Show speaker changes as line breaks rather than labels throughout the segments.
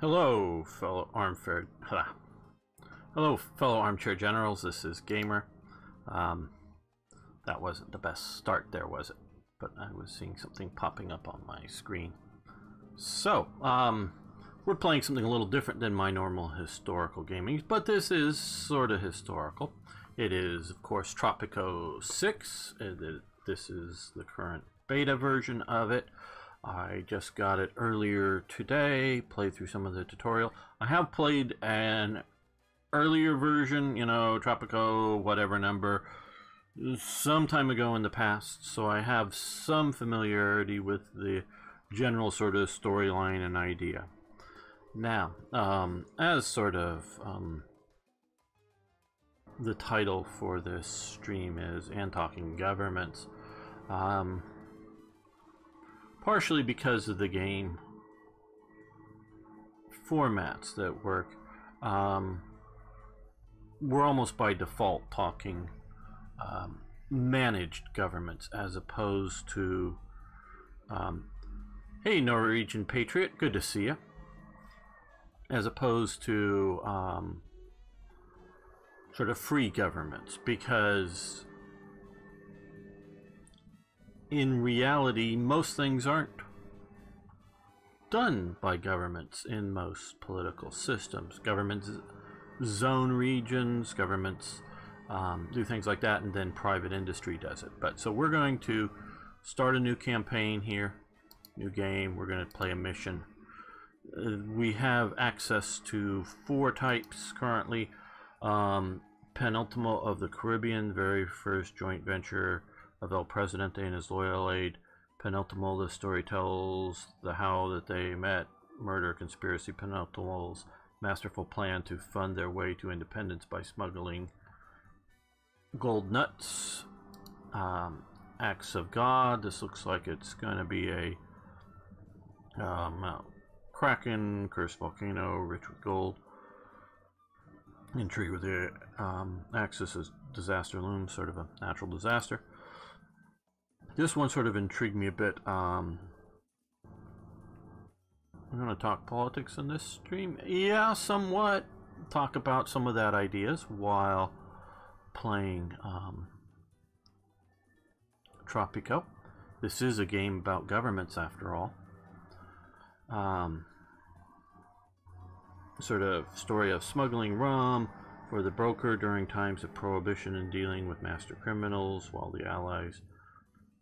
Hello, fellow armchair generals. This is Gamer. That wasn't the best start there, was it? But I was seeing something popping up on my screen. So, we're playing something a little different than my normal historical gaming, but this is sort of historical. It is, of course, Tropico 6. This is the current beta version of it. I just got it earlier today, played through some of the tutorial. I have played an earlier version, you know, Tropico whatever number, some time ago in the past, so I have some familiarity with the general sort of storyline and idea. Now, as sort of the title for this stream is And Talking Governments, partially because of the game formats that work, we're almost by default talking managed governments as opposed to hey Norwegian Patriot, good to see you, as opposed to sort of free governments, because in reality most things aren't done by governments in most political systems. Governments zone regions, governments do things like that, and then private industry does it. But so we're going to start a new campaign here, new game. We're going to play a mission. We have access to 4 types currently. Penultimo of the Caribbean, very first joint venture of El Presidente and his loyal aide. Penultimo, the story tells the how that they met, murder, conspiracy. Penultimo's masterful plan to fund their way to independence by smuggling gold nuts. Acts of God, this looks like it's going to be a Kraken, cursed volcano, rich with gold. Intrigue with the Axis as disaster looms, sort of a natural disaster. This one sort of intrigued me a bit. I'm going to talk politics in this stream. Yeah, somewhat. Talk about some of that ideas while playing Tropico. This is a game about governments after all. Sort of story of smuggling rum for the broker during times of prohibition and dealing with master criminals while the allies.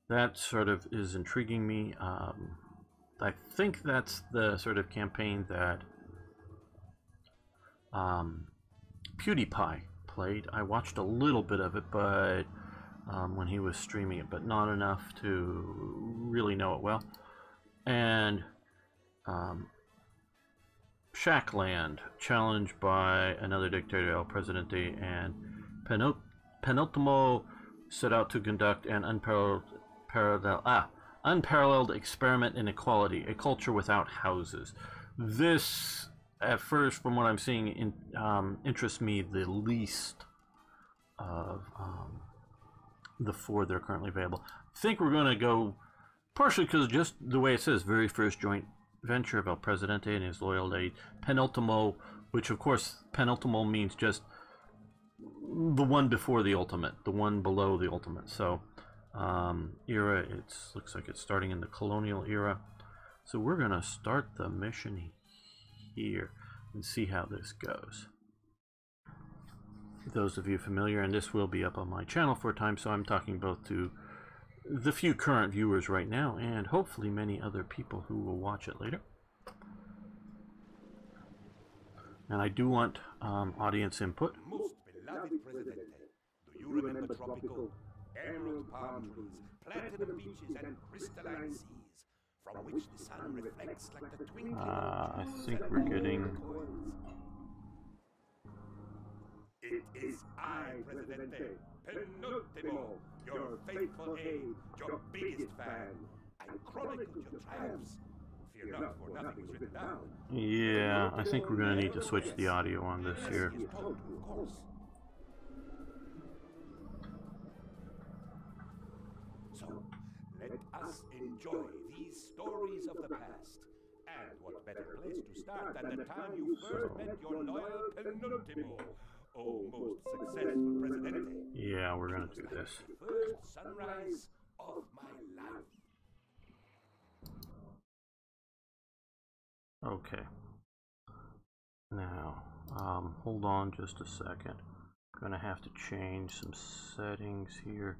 That sort of is intriguing me. I think that's the sort of campaign that PewDiePie played. I watched a little bit of it, but when he was streaming it, but not enough to really know it well. And Shackland, challenged by another dictator, El Presidente, and Penultimo set out to conduct an unparalleled experiment in equality, a culture without houses. This, at first, from what I'm seeing, interests me the least of the 4 that are currently available. I think we're going to go, partially because just the way it says, very first joint venture of El Presidente and his loyal aide. Penultimo, which of course penultimo means just the one before the ultimate, the one below the ultimate. So era, it looks like it's starting in the colonial era. So we're gonna start the mission here and see how this goes. Those of you familiar, and this will be up on my channel for a time, so I'm talking both to the few current viewers right now and hopefully many other people who will watch it later. And I do want audience input.
Most beloved Presidente, do you remember Tropico? Emerald palm trees, platinum beaches, and crystalline seas, from which the sun reflects like the twinkling
I think we're getting...
It is I, Presidente, Penultimo, your faithful aide, your biggest fan. I chronicled your triumphs. Fear not, for nothing was written down.
Yeah, I think we're going to need to switch the audio on this here.
So, let us enjoy these stories of the past and what better place to start than the time you first met your loyal penultimo, oh most successful presidente.
Yeah, we're gonna do this.
First sunrise of my life.
Okay. Now, hold on just a second. I'm gonna have to change some settings here.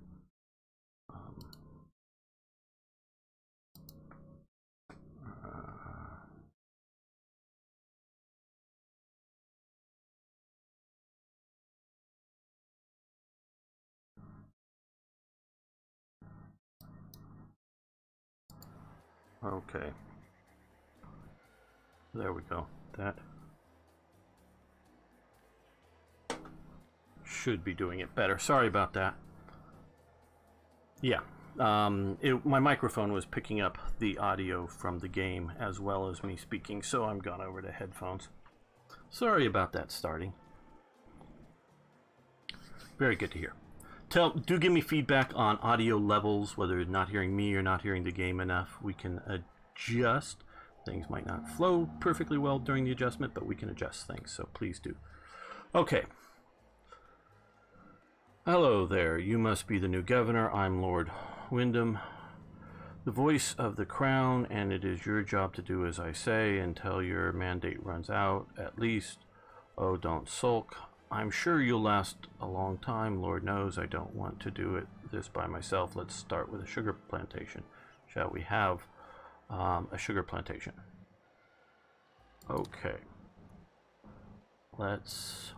Okay. There we go. That should be doing it better. Sorry about that. Yeah. My microphone was picking up the audio from the game as well as me speaking, so I'm gone over to headphones. Sorry about that starting. Very good to hear. Do give me feedback on audio levels, whether you're not hearing me or not hearing the game enough. We can adjust. Things might not flow perfectly well during the adjustment, but we can adjust things, so please do. Okay. Hello there. You must be the new governor. I'm Lord Wyndham, the voice of the crown, and it is your job to do as I say until your mandate runs out, at least. Oh, don't sulk. I'm sure you'll last a long time. Lord knows I don't want to do this by myself. Let's start with a sugar plantation. Shall we have a sugar plantation? Okay. Let's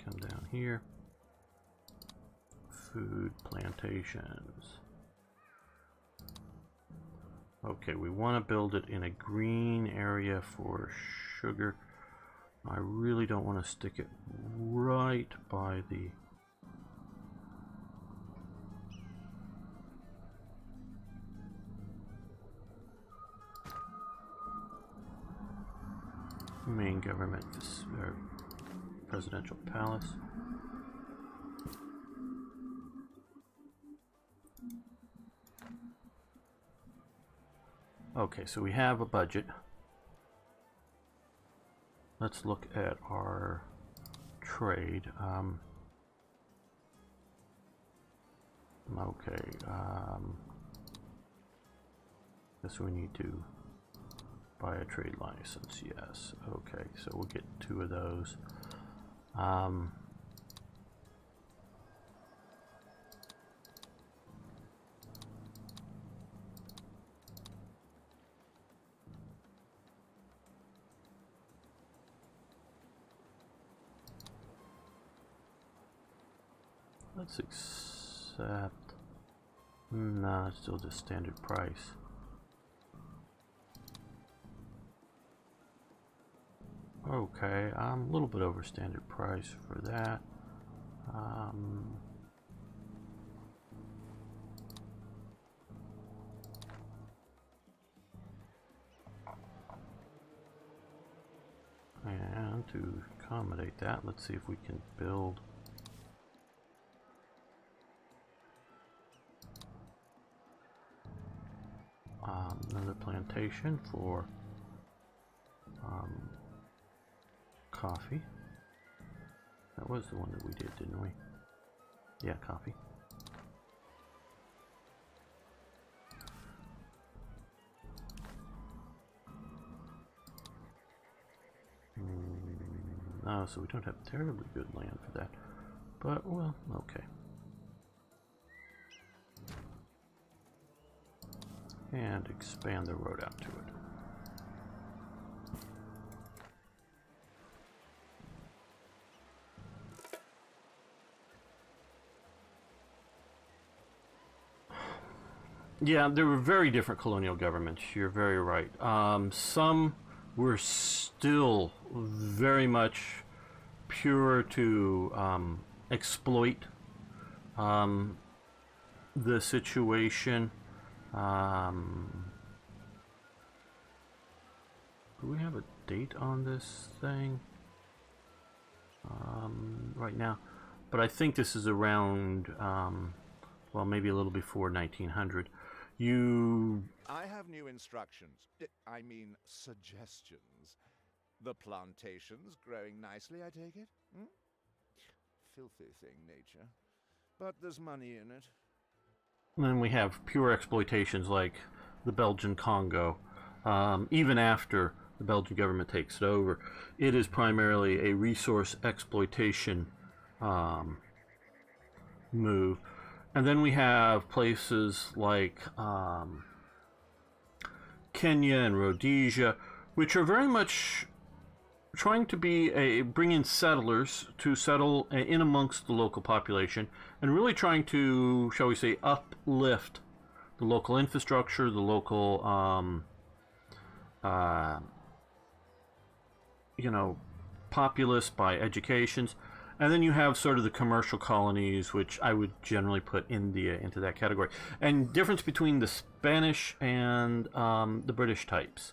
come down here. Food plantations. Okay, we want to build it in a green area for sugar. I really don't want to stick it right by the main government presidential palace. Okay, so we have a budget. Let's look at our trade. Okay. Guess we need to buy a trade license. Yes. Okay. So we'll get 2 of those. Let's accept. No, it's still just standard price. Okay, I'm a little bit over standard price for that. And to accommodate that, let's see if we can build another plantation for coffee. That was the one that we did, didn't we? Yeah, coffee. No, so we don't have terribly good land for that. But, well, okay. And expand the road out to it. Yeah, there were very different colonial governments. You're very right. Some were still very much pure to exploit the situation. Do we have a date on this thing right now? But I think this is around, well, maybe a little before 1900. You...
I have new instructions. I mean, suggestions. The plantation's growing nicely, I take it? Hmm? Filthy thing, nature. But there's money in it.
Then we have pure exploitations like the Belgian Congo. Even after the Belgian government takes it over, it is primarily a resource exploitation move. And then we have places like Kenya and Rhodesia, which are very much trying to bring in settlers to settle in amongst the local population, and really trying to, shall we say, uplift the local infrastructure, the local populace by educations. And then you have sort of the commercial colonies, which I would generally put India into that category. And difference between the Spanish and the British types.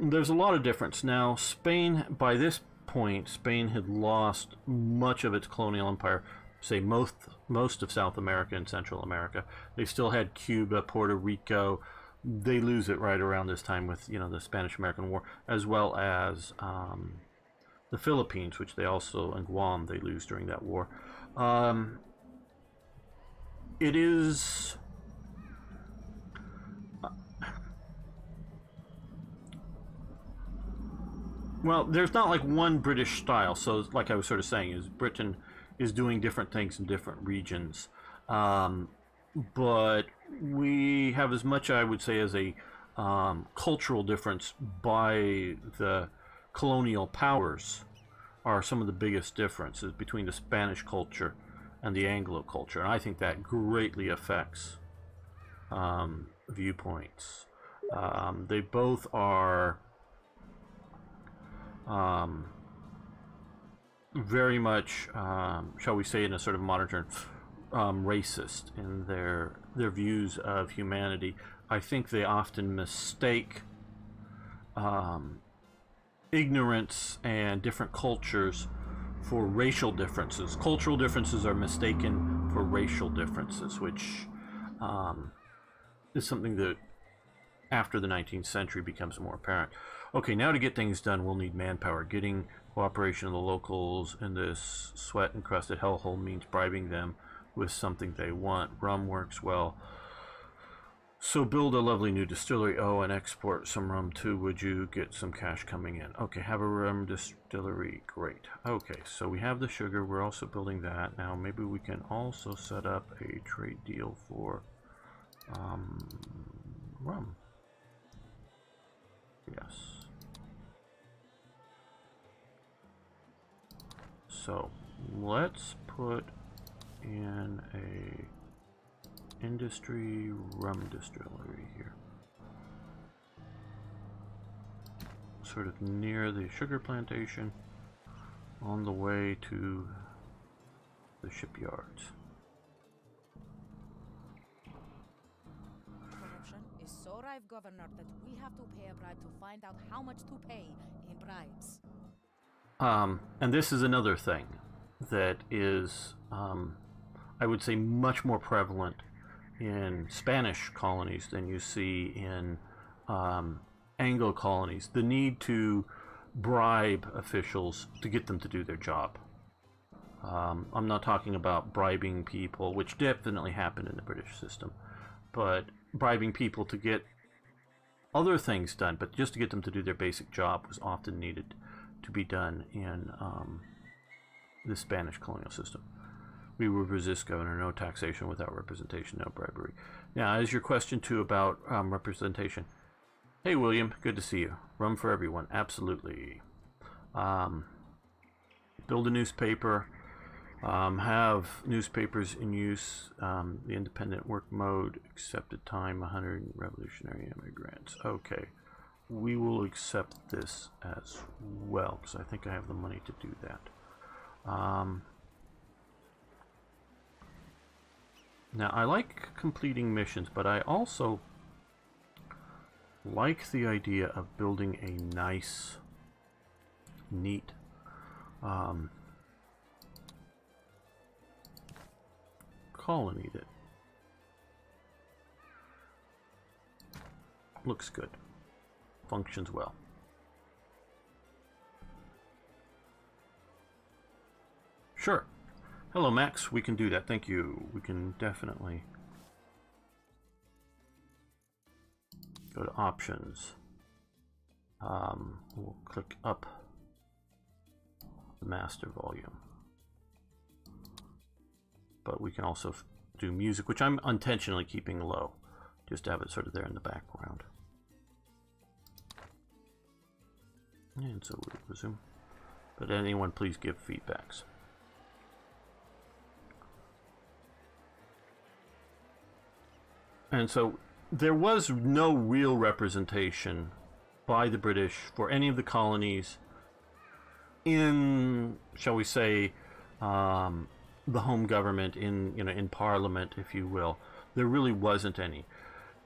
There's a lot of difference. Now, Spain, by this point, Spain had lost much of its colonial empire, say most of South America and Central America. They still had Cuba, Puerto Rico. They lose it right around this time with, the Spanish-American War, as well as the Philippines, which they also, and Guam, they lose during that war. It is... well, there's not like one British style. So, like I was sort of saying, is Britain is doing different things in different regions. But we have as much, I would say, as a cultural difference by the colonial powers are some of the biggest differences between the Spanish culture and the Anglo culture. And I think that greatly affects viewpoints. They both are very much, shall we say in a sort of modern term, racist in their views of humanity. I think they often mistake ignorance and different cultures for racial differences. Cultural differences are mistaken for racial differences, which is something that after the 19th century becomes more apparent. Okay, now to get things done, we'll need manpower. Getting cooperation of the locals in this sweat-encrusted hellhole means bribing them with something they want. Rum works well. So build a lovely new distillery. Oh, and export some rum too, would you? Get some cash coming in. Okay, have a rum distillery. Great. Okay, so we have the sugar. We're also building that. Now maybe we can also set up a trade deal for rum. Yes. So let's put in a industry rum distillery here, sort of near the sugar plantation on the way to the shipyards.
Corruption is so rife, Governor, that we have to pay a bribe to find out how much to pay in bribes.
And this is another thing that is, I would say, much more prevalent in Spanish colonies than you see in Anglo colonies. The need to bribe officials to get them to do their job. I'm not talking about bribing people, which definitely happened in the British system, but bribing people to get other things done, but just to get them to do their basic job was often needed to be done in the Spanish colonial system. We would resist, Governor. No taxation without representation, no bribery. Now, as your question too about representation. Hey, William, good to see you. Rum for everyone, absolutely. Build a newspaper. Have newspapers in use. The independent work mode, accepted time, 100 revolutionary immigrants. Okay, we will accept this as well, because I think I have the money to do that. Now, I like completing missions, but I also like the idea of building a nice, neat colony that Looks good. Functions well. Sure. Hello, Max. We can do that. Thank you. We can definitely go to options. We'll click up the master volume. But we can also do music, which I'm intentionally keeping low, just to have it sort of there in the background. And so we'll resume. But anyone, please give feedbacks. And so there was no real representation by the British for any of the colonies in, shall we say, the home government, in Parliament, if you will. There really wasn't any.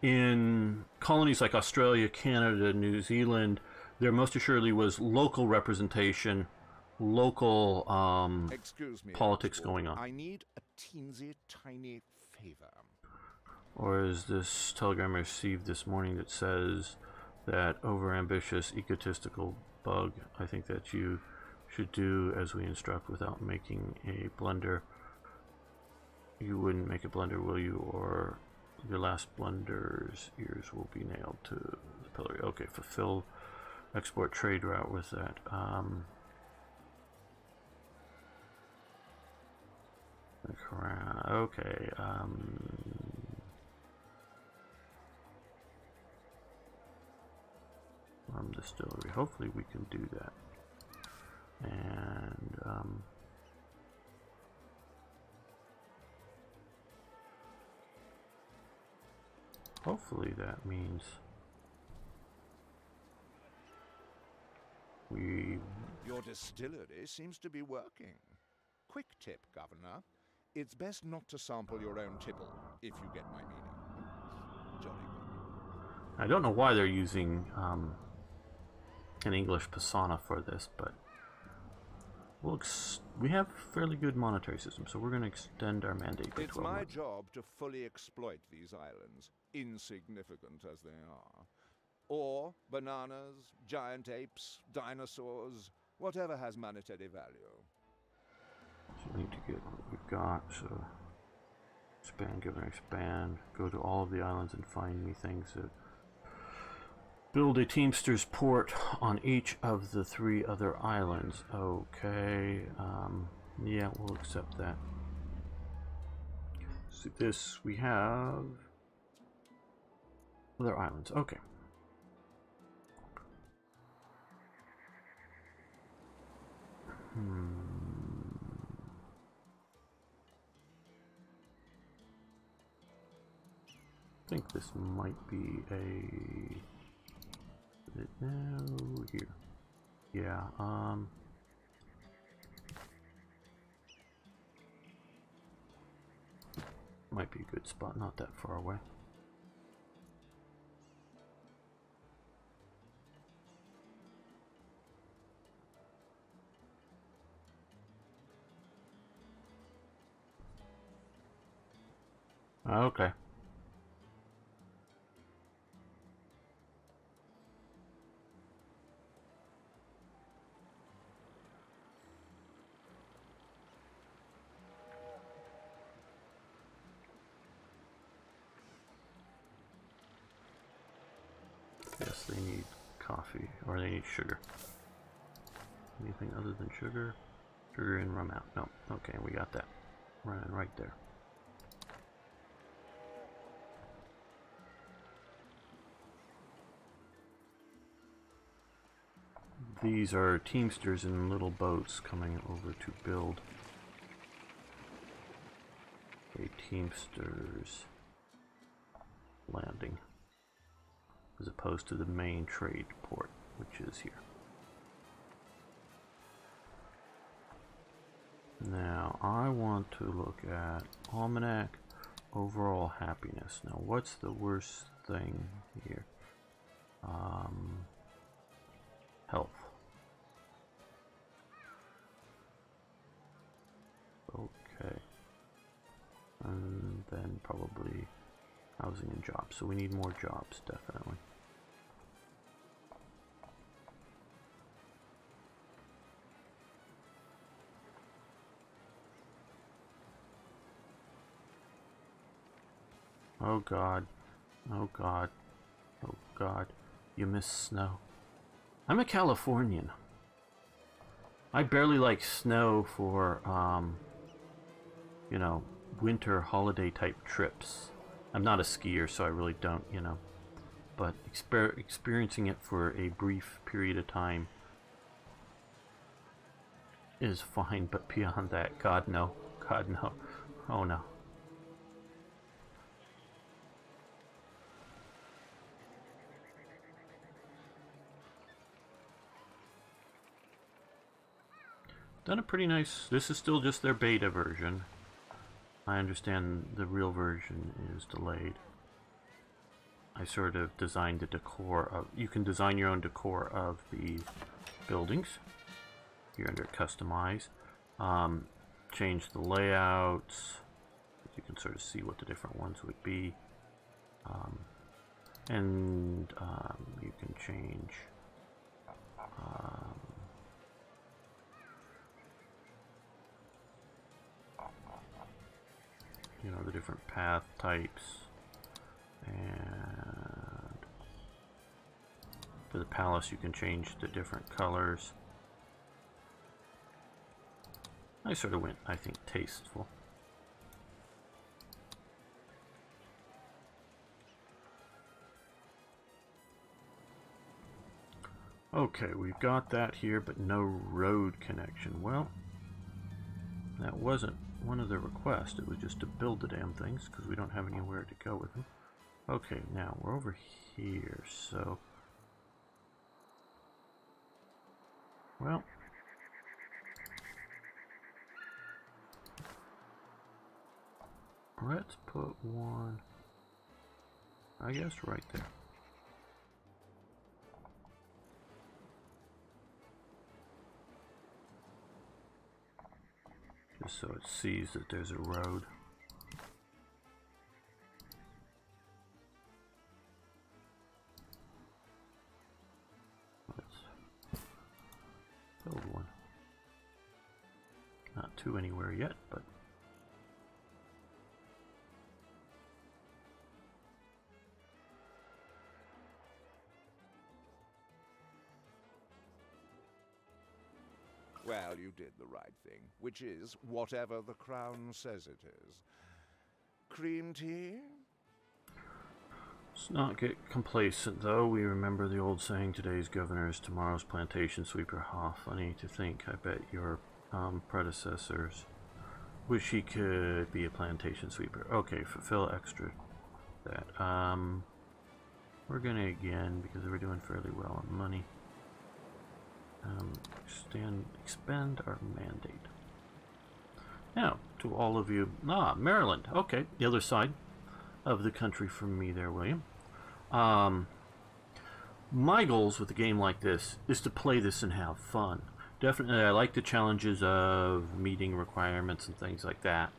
In colonies like Australia, Canada, New Zealand, there most assuredly was local representation, local politics going on.
I need a teensy tiny favor.
Or is this telegram I received this morning that says that overambitious, egotistical bug, I think that you should do as we instruct without making a blunder. You wouldn't make a blunder, will you? Or your last blunder's ears will be nailed to the pillory. Okay, fulfill export trade route with that. Okay. Rum distillery. Hopefully we can do that. And hopefully that means
Your distillery seems to be working. Quick tip, Governor. It's best not to sample your own tipple, if you get my meaning. Jolly good.
I don't know why they're using an English persona for this, but we have fairly good monetary system, so we're going to extend our mandate to 12
It's my
months.
job to fully exploit these islands, insignificant as they are. Or bananas, giant apes, dinosaurs, whatever has monetary value.
So we need to get what we've got, so expand, governor, expand, go to all of the islands and find me things that build a Teamster's port on each of the 3 other islands. Okay, yeah, we'll accept that. So this, we have other islands, okay. I think this might be a... No, here. Yeah, might be a good spot, not that far away. Okay. Yes, they need coffee, or they need sugar. Anything other than sugar? Sugar and rum out. No, okay, we got that. Running right there. These are Teamsters in little boats coming over to build a Teamsters landing, as opposed to the main trade port, which is here. Now, I want to look at Almanac overall happiness. Now, what's the worst thing here? Health. Okay. And then probably housing and jobs. So we need more jobs, definitely. Oh god. Oh god. Oh god. You miss snow. I'm a Californian. I barely like snow for, you know, winter holiday type trips. I'm not a skier, so I really don't, you know. But experiencing it for a brief period of time is fine, but beyond that, God no. God no. Oh no. Done a pretty nice... This is still just their beta version. I understand the real version is delayed. I sort of designed the decor of... You can design your own decor of the buildings. Here under Customize. Change the layouts. You can sort of see what the different ones would be. And you can change... you know, the different path types, and for the palace you can change the different colors. I sort of went, I think, tasteful. Okay, we've got that here, but no road connection. Well, that wasn't one of the requests. It was just to build the damn things because we don't have anywhere to go with them. Okay, now we're over here, so... Well... let's put one, I guess, right there. Just so it sees that there's a road. Let's build one. Not too anywhere yet, but
Well, you did the right thing, which is whatever the Crown says it is. Cream tea?
let's not get complacent, though. We remember the old saying, today's governor is tomorrow's plantation sweeper. Ha, funny to think. I bet your predecessors wish he could be a plantation sweeper. Okay, fulfill extra that. We're gonna, again, because we're doing fairly well on money, expand our mandate. Now, to all of you, Maryland, okay, the other side of the country from me there, William. My goals with a game like this is to play this and have fun. Definitely, I like the challenges of meeting requirements and things like that,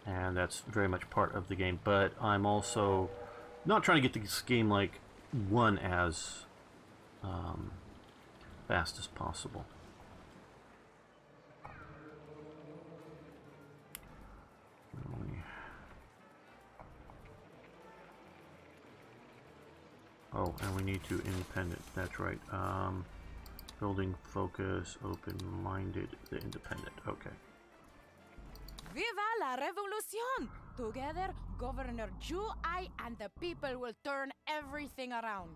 and that's very much part of the game, but I'm also not trying to get this game, like, won as fast as possible. Oh, and we need to independent. That's right. Building focus, open-minded, the independent. Okay.
Viva la revolution! Together, Governor Ju, I, and the people will turn everything around.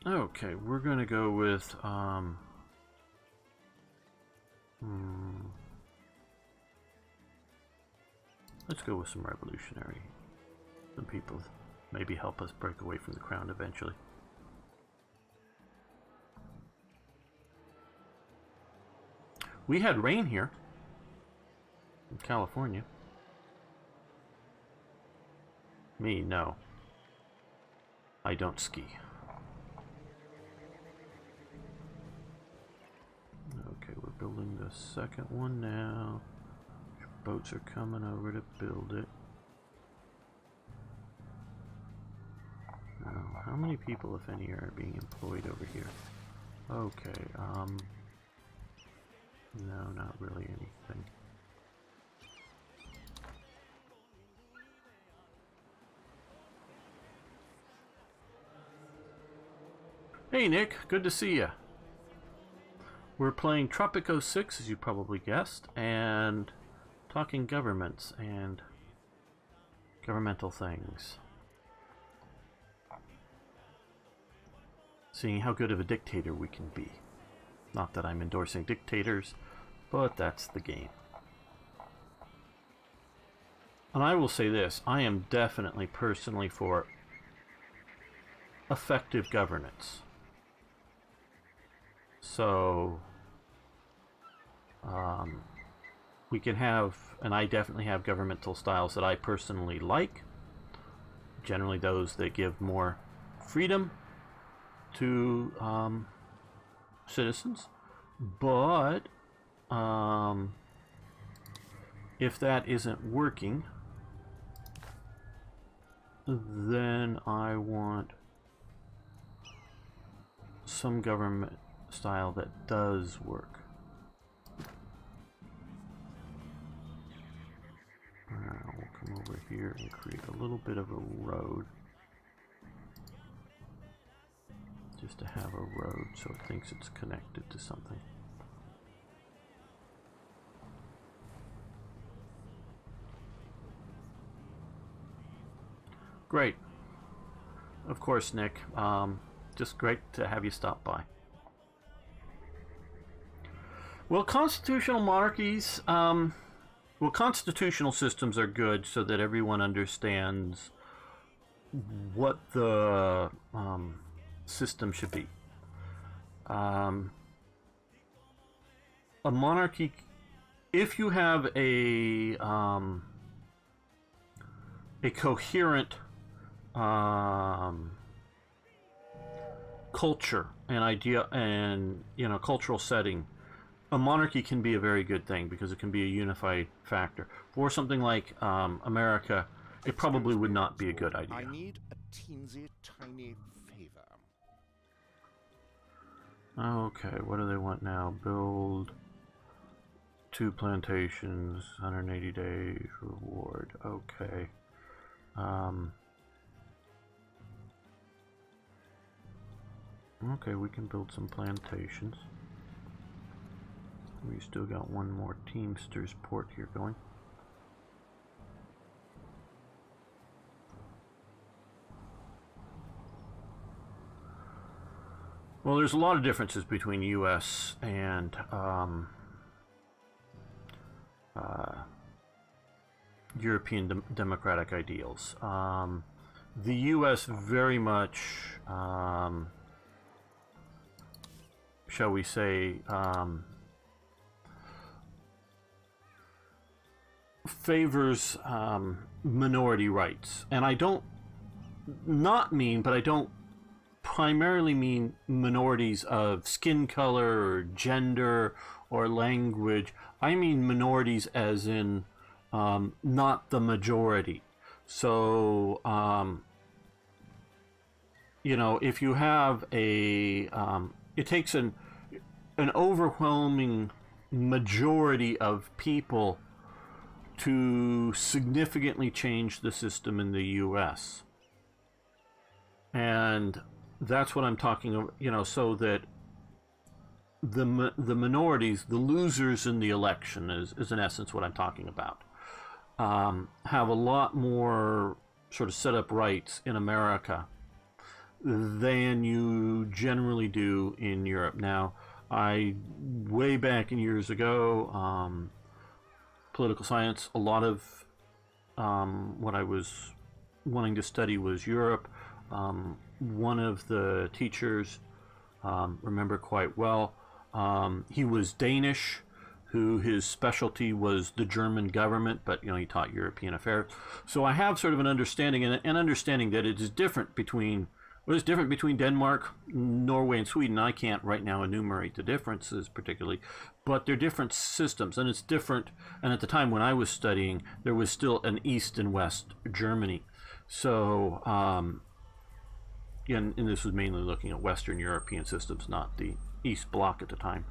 Okay, we're gonna go with let's go with some revolutionary. Some people maybe help us break away from the crown eventually. We had rain here in California. Me, no. I don't ski. Okay, we're building the second one now. Boats are coming over to build it. Now, how many people, if any, are being employed over here? Okay, no, not really anything. Hey Nick, good to see you. We're playing Tropico 6, as you probably guessed, and talking governments and governmental things. Seeing how good of a dictator we can be. Not that I'm endorsing dictators, but that's the game. And I will say this, I am definitely personally for effective governance. So, we can have, and I definitely have governmental styles that I personally like. Generally those that give more freedom to citizens. But, if that isn't working, then I want some government style that does work. We'll come over here and create a little bit of a road. Just to have a road so it thinks it's connected to something. Great. Of course, Nick. Just great to have you stop by. Well, constitutional monarchies, well, constitutional systems are good so that everyone understands what the system should be. A monarchy, if you have a coherent culture and idea and cultural setting, a monarchy can be a very good thing because it can be a unified factor. For something like America, it probably would not be a good idea.
I need a teensy tiny favor.
Okay, what do they want now? Build 2 plantations, 180 days reward. Okay. Okay, we can build some plantations. We still got one more Teamsters port here going. Well, there's a lot of differences between U.S. and European democratic ideals. The U.S. very much, shall we say, favors minority rights. And I don't primarily mean minorities of skin color or gender or language. I mean minorities as in not the majority. So, if you have a, it takes an overwhelming majority of people to significantly change the system in the U.S. And that's what I'm talking about, so that the minorities, the losers in the election is in essence what I'm talking about, have a lot more sort of set up rights in America than you generally do in Europe. Now, way back in years ago, political science, a lot of what I was wanting to study was Europe. One of the teachers, remember quite well, he was Danish, who his specialty was the German government, but he taught European affairs. So I have sort of an understanding, and an understanding that it is different between what is different between Denmark, Norway, and Sweden. I can't right now enumerate the differences particularly, but they're different systems, and it's different. And at the time when I was studying, there was still an East and West Germany. So, and this was mainly looking at Western European systems, not the East Bloc at the time.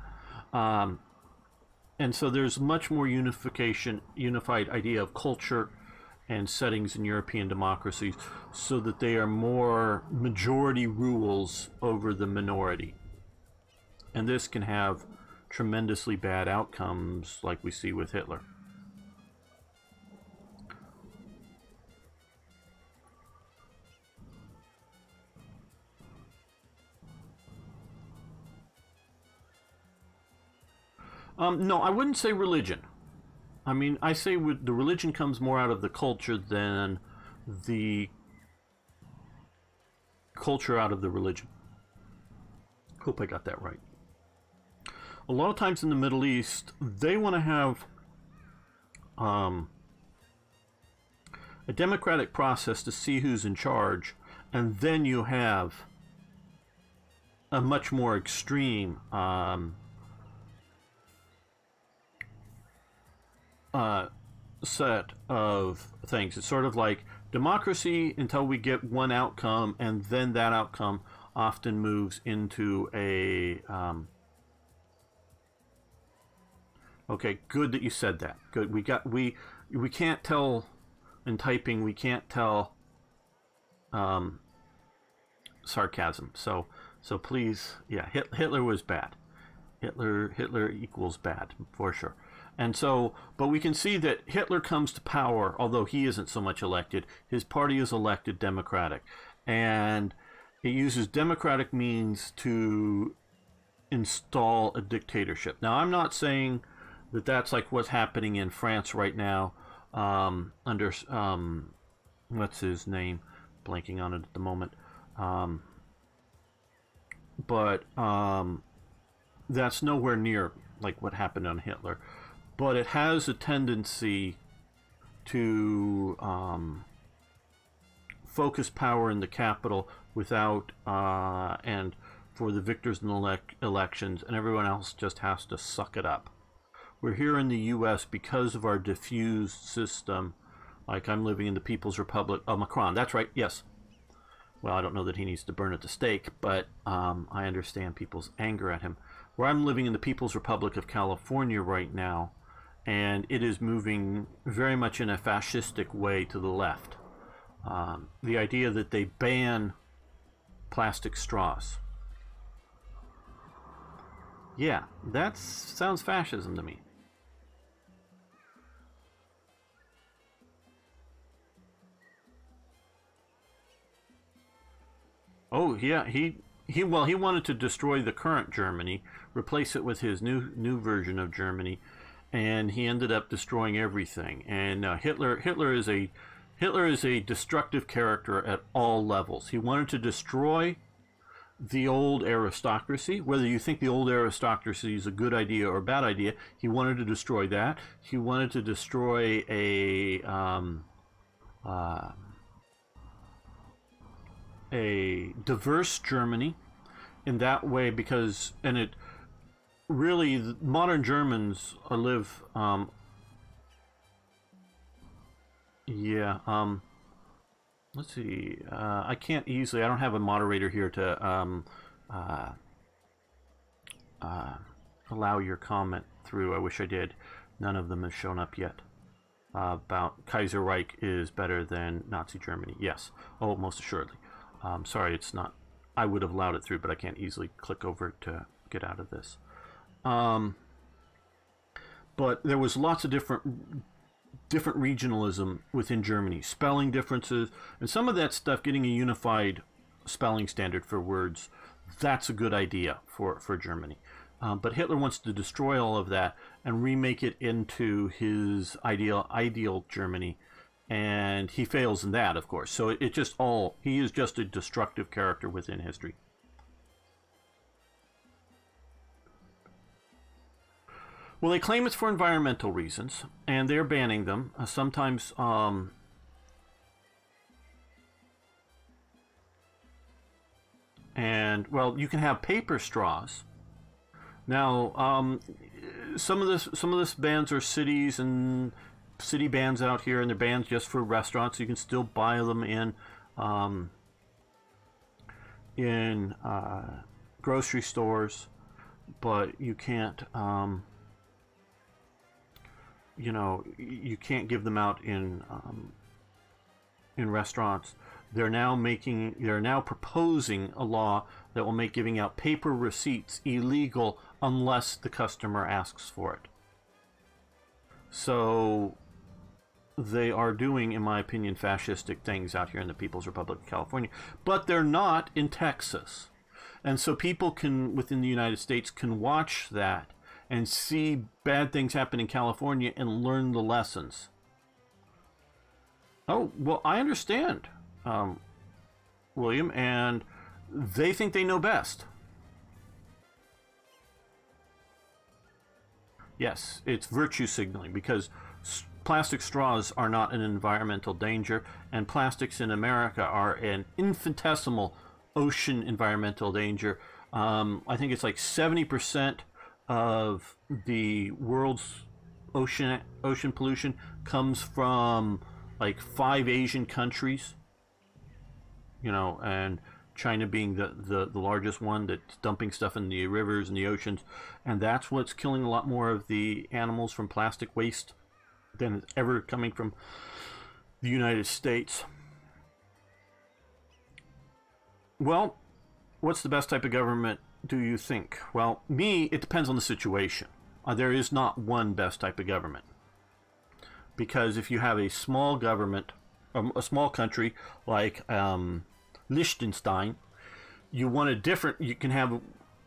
And so there's much more unified idea of culture and settings in European democracies so that they are more majority rules over the minority. And this can have tremendously bad outcomes like we see with Hitler. No, I wouldn't say religion. I mean, I say the religion comes more out of the culture than the culture out of the religion. Hope I got that right. A lot of times in the Middle East, they want to have a democratic process to see who's in charge, and then you have a much more extreme set of things. It's sort of like democracy until we get one outcome, and then that outcome often moves into a okay, good that you said that. Good. We can't tell in typing, we can't tell sarcasm. So please, yeah, Hitler was bad. Hitler equals bad for sure. And so, but we can see that Hitler comes to power, although he isn't so much elected. His party is elected Democratic, and it uses democratic means to install a dictatorship. Now, I'm not saying that that's like what's happening in France right now under what's his name, blanking on it at the moment, but that's nowhere near like what happened on Hitler. But it has a tendency to focus power in the capital without and for the victors in the elections, and everyone else just has to suck it up. We're here in the U.S. because of our diffused system. Like, I'm living in the People's Republic of Macron. That's right, yes. Well, I don't know that he needs to burn at the stake, but I understand people's anger at him. Where I'm living in the People's Republic of California right now, and it is moving very much in a fascistic way to the left. The idea that they ban plastic straws. Yeah, that sounds fascism to me. Oh yeah, he wanted to destroy the current Germany, replace it with his new version of Germany, and he ended up destroying everything. And Hitler is a destructive character at all levels. He wanted to destroy the old aristocracy. Whether you think the old aristocracy is a good idea or a bad idea, he wanted to destroy that. He wanted to destroy a diverse Germany in that way, because, and it really, modern Germans live, let's see, I can't easily, I don't have a moderator here to allow your comment through. I wish I did. None of them has shown up yet. About Kaiser Reich is better than Nazi Germany. Yes. Oh, most assuredly. Sorry, it's not. I would have allowed it through, but I can't easily click over to get out of this. But there was lots of different regionalism within Germany, spelling differences, and some of that stuff, getting a unified spelling standard for words, that's a good idea for Germany. But Hitler wants to destroy all of that and remake it into his ideal Germany, and he fails in that, of course. So he is just a destructive character within history. Well, they claim it's for environmental reasons, and they're banning them. Sometimes, and well, you can have paper straws. Now, some of this bans are cities and city bans out here, and they're bans just for restaurants. You can still buy them in grocery stores, but you can't. You know, you can't give them out in in restaurants. They're now proposing a law that will make giving out paper receipts illegal unless the customer asks for it. So they are doing, in my opinion, fascistic things out here in the People's Republic of California, but they're not in Texas. And so people can, within the United States, can watch that and see bad things happen in California and learn the lessons. Oh, well, I understand, William, and they think they know best. Yes, it's virtue signaling, because plastic straws are not an environmental danger, and plastics in America are an infinitesimal ocean environmental danger. I think it's like 70% of the world's ocean pollution comes from like 5 Asian countries, you know, and China being the largest one that's dumping stuff in the rivers and the oceans, and that's what's killing a lot more of the animals from plastic waste than is ever coming from the United States. Well, what's the best type of government, do you think? Well, it depends on the situation. There is not one best type of government. Because if you have a small government, a small country like Liechtenstein, you can have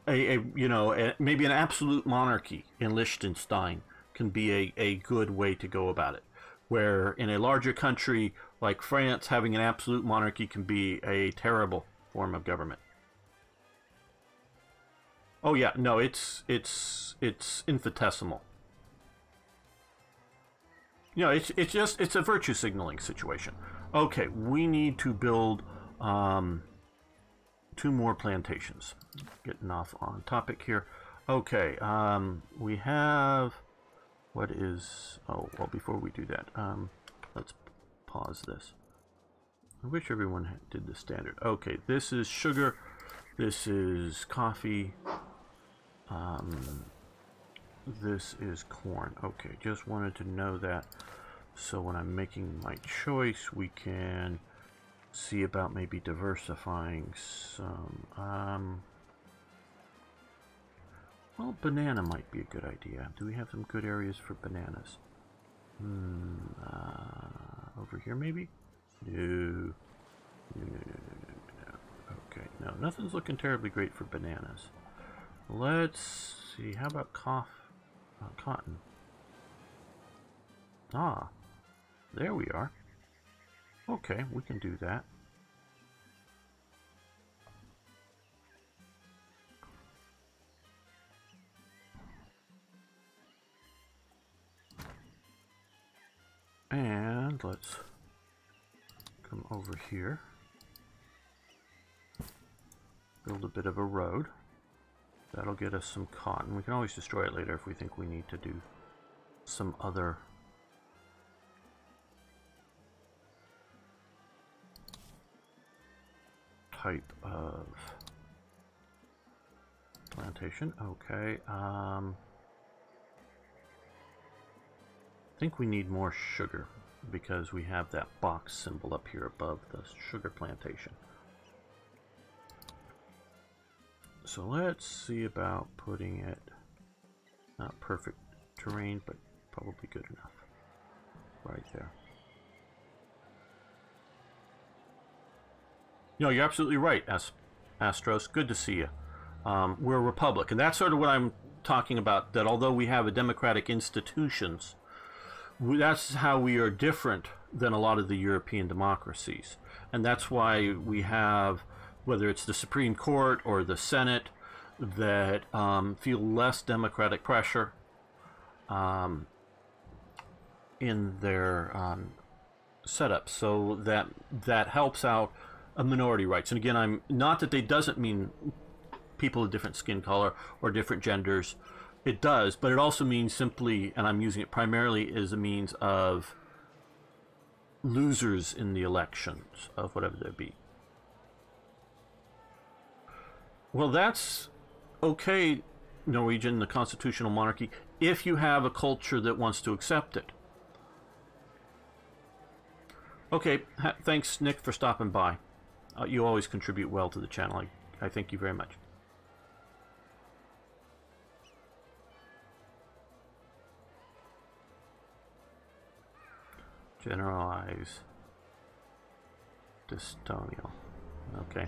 maybe an absolute monarchy in Liechtenstein can be a good way to go about it. Where in a larger country like France, having an absolute monarchy can be a terrible form of government. Oh yeah, no, it's infinitesimal. You know, it's a virtue signaling situation. Okay, we need to build 2 more plantations. Getting off on topic here. Okay, we have, what is, oh, well, before we do that, let's pause this. I wish everyone did the standard. Okay, this is sugar, this is coffee, this is corn. Okay, just wanted to know that, so when I'm making my choice, we can see about maybe diversifying some. Well, banana might be a good idea. Do we have some good areas for bananas? Over here maybe? No. Okay, no, nothing's looking terribly great for bananas. Let's see, how about cotton? Ah, there we are. Okay, we can do that. And let's come over here. Build a bit of a road. That'll get us some cotton. We can always destroy it later if we think we need to do some other type of plantation. Okay. I think we need more sugar because we have that box symbol up here above the sugar plantation. So let's see about putting it, not perfect terrain, but probably good enough. Right there. No, you're absolutely right, Astros. Good to see you. We're a republic, and that's sort of what I'm talking about, that although we have a democratic institutions, that's how we are different than a lot of the European democracies. And that's why we have, whether it's the Supreme Court or the Senate, that feel less democratic pressure in their setup. So that helps out a minority rights. And again, I'm not that they doesn't mean people of different skin color or different genders. It does, but it also means simply, and I'm using it primarily as a means of losers in the elections of whatever they be. Well, that's okay, Norwegian, the constitutional monarchy, if you have a culture that wants to accept it. Okay, thanks, Nick, for stopping by. You always contribute well to the channel. I thank you very much. Generalize. Dystonial. Okay.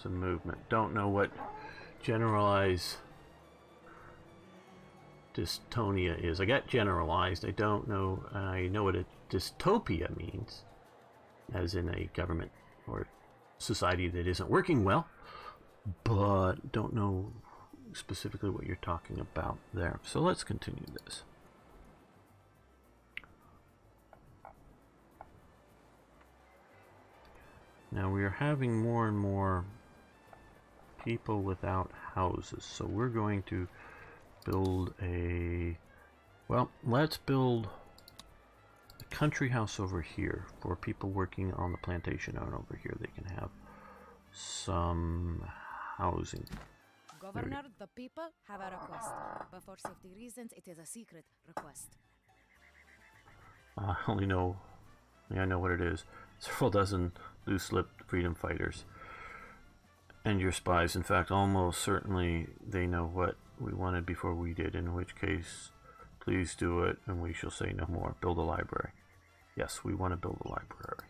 Some movement. Don't know what generalize dystonia is. I got generalized. I don't know. I know what a dystopia means, as in a government or society that isn't working well, but don't know specifically what you're talking about there. So let's continue this. Now we are having more and more people without houses, so we're going to build a, well, let's build a country house over here for people working on the plantation, and over here they can have some housing.
Governor, the people have a request, but for safety reasons it is a secret request.
I only know, I know what it is. Several dozen loose-lipped freedom fighters and your spies. In fact, almost certainly they know what we wanted before we did, in which case, please do it and we shall say no more. Build a library. Yes, we want to build a library.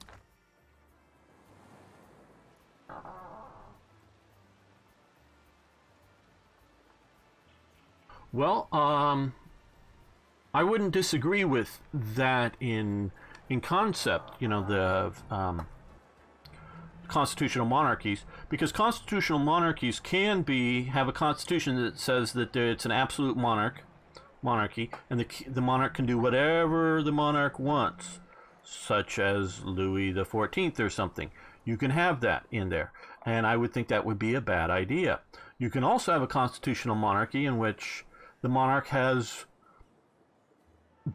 Well, I wouldn't disagree with that in concept, you know, the constitutional monarchies, because constitutional monarchies can have a constitution that says that it's an absolute monarchy, and the monarch can do whatever the monarch wants, such as Louis the 14th or something. You can have that in there, and I would think that would be a bad idea. You can also have a constitutional monarchy in which the monarch has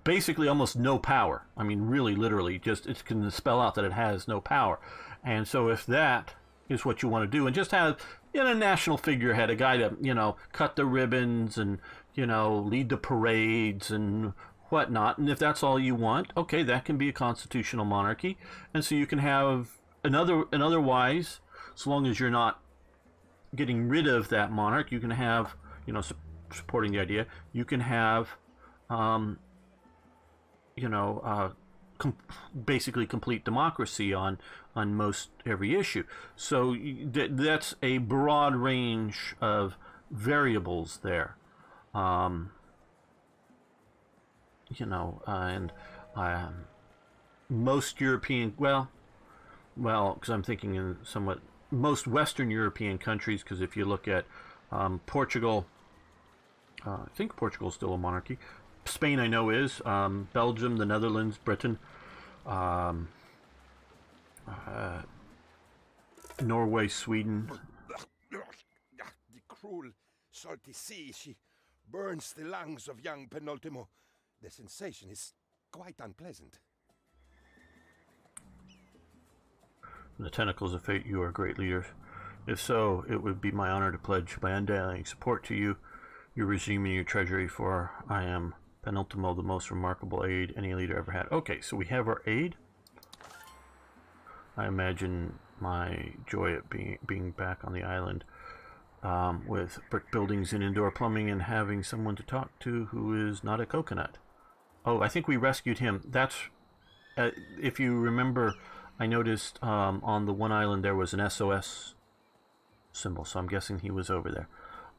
basically almost no power. I mean, really, literally, just it can spell out that it has no power. And so if that is what you want to do, and just have, you know, a national figurehead, a guy to, you know, cut the ribbons and, you know, lead the parades and whatnot, and if that's all you want, okay, that can be a constitutional monarchy. And so you can have otherwise, so long as you're not getting rid of that monarch, you can have, you know, supporting the idea, you can have you know, basically complete democracy on most every issue. So that's a broad range of variables there. You know, and most European, well, because I'm thinking in somewhat most Western European countries, because if you look at Portugal, I think Portugal is still a monarchy. Spain, I know, is. Belgium, the Netherlands, Britain, Norway, Sweden.
The cruel, salty sea, she burns the lungs of young Penultimo. The sensation is quite unpleasant.
The tentacles of fate, you are great leaders. If so, it would be my honor to pledge my undying support to you, your regime, and your treasury, for I am Penultimo, the most remarkable aide any leader ever had. Okay, so we have our aide. I imagine my joy at being back on the island with brick buildings and indoor plumbing and having someone to talk to who is not a coconut. Oh, I think we rescued him. That's, if you remember, I noticed on the one island there was an SOS symbol, so I'm guessing he was over there.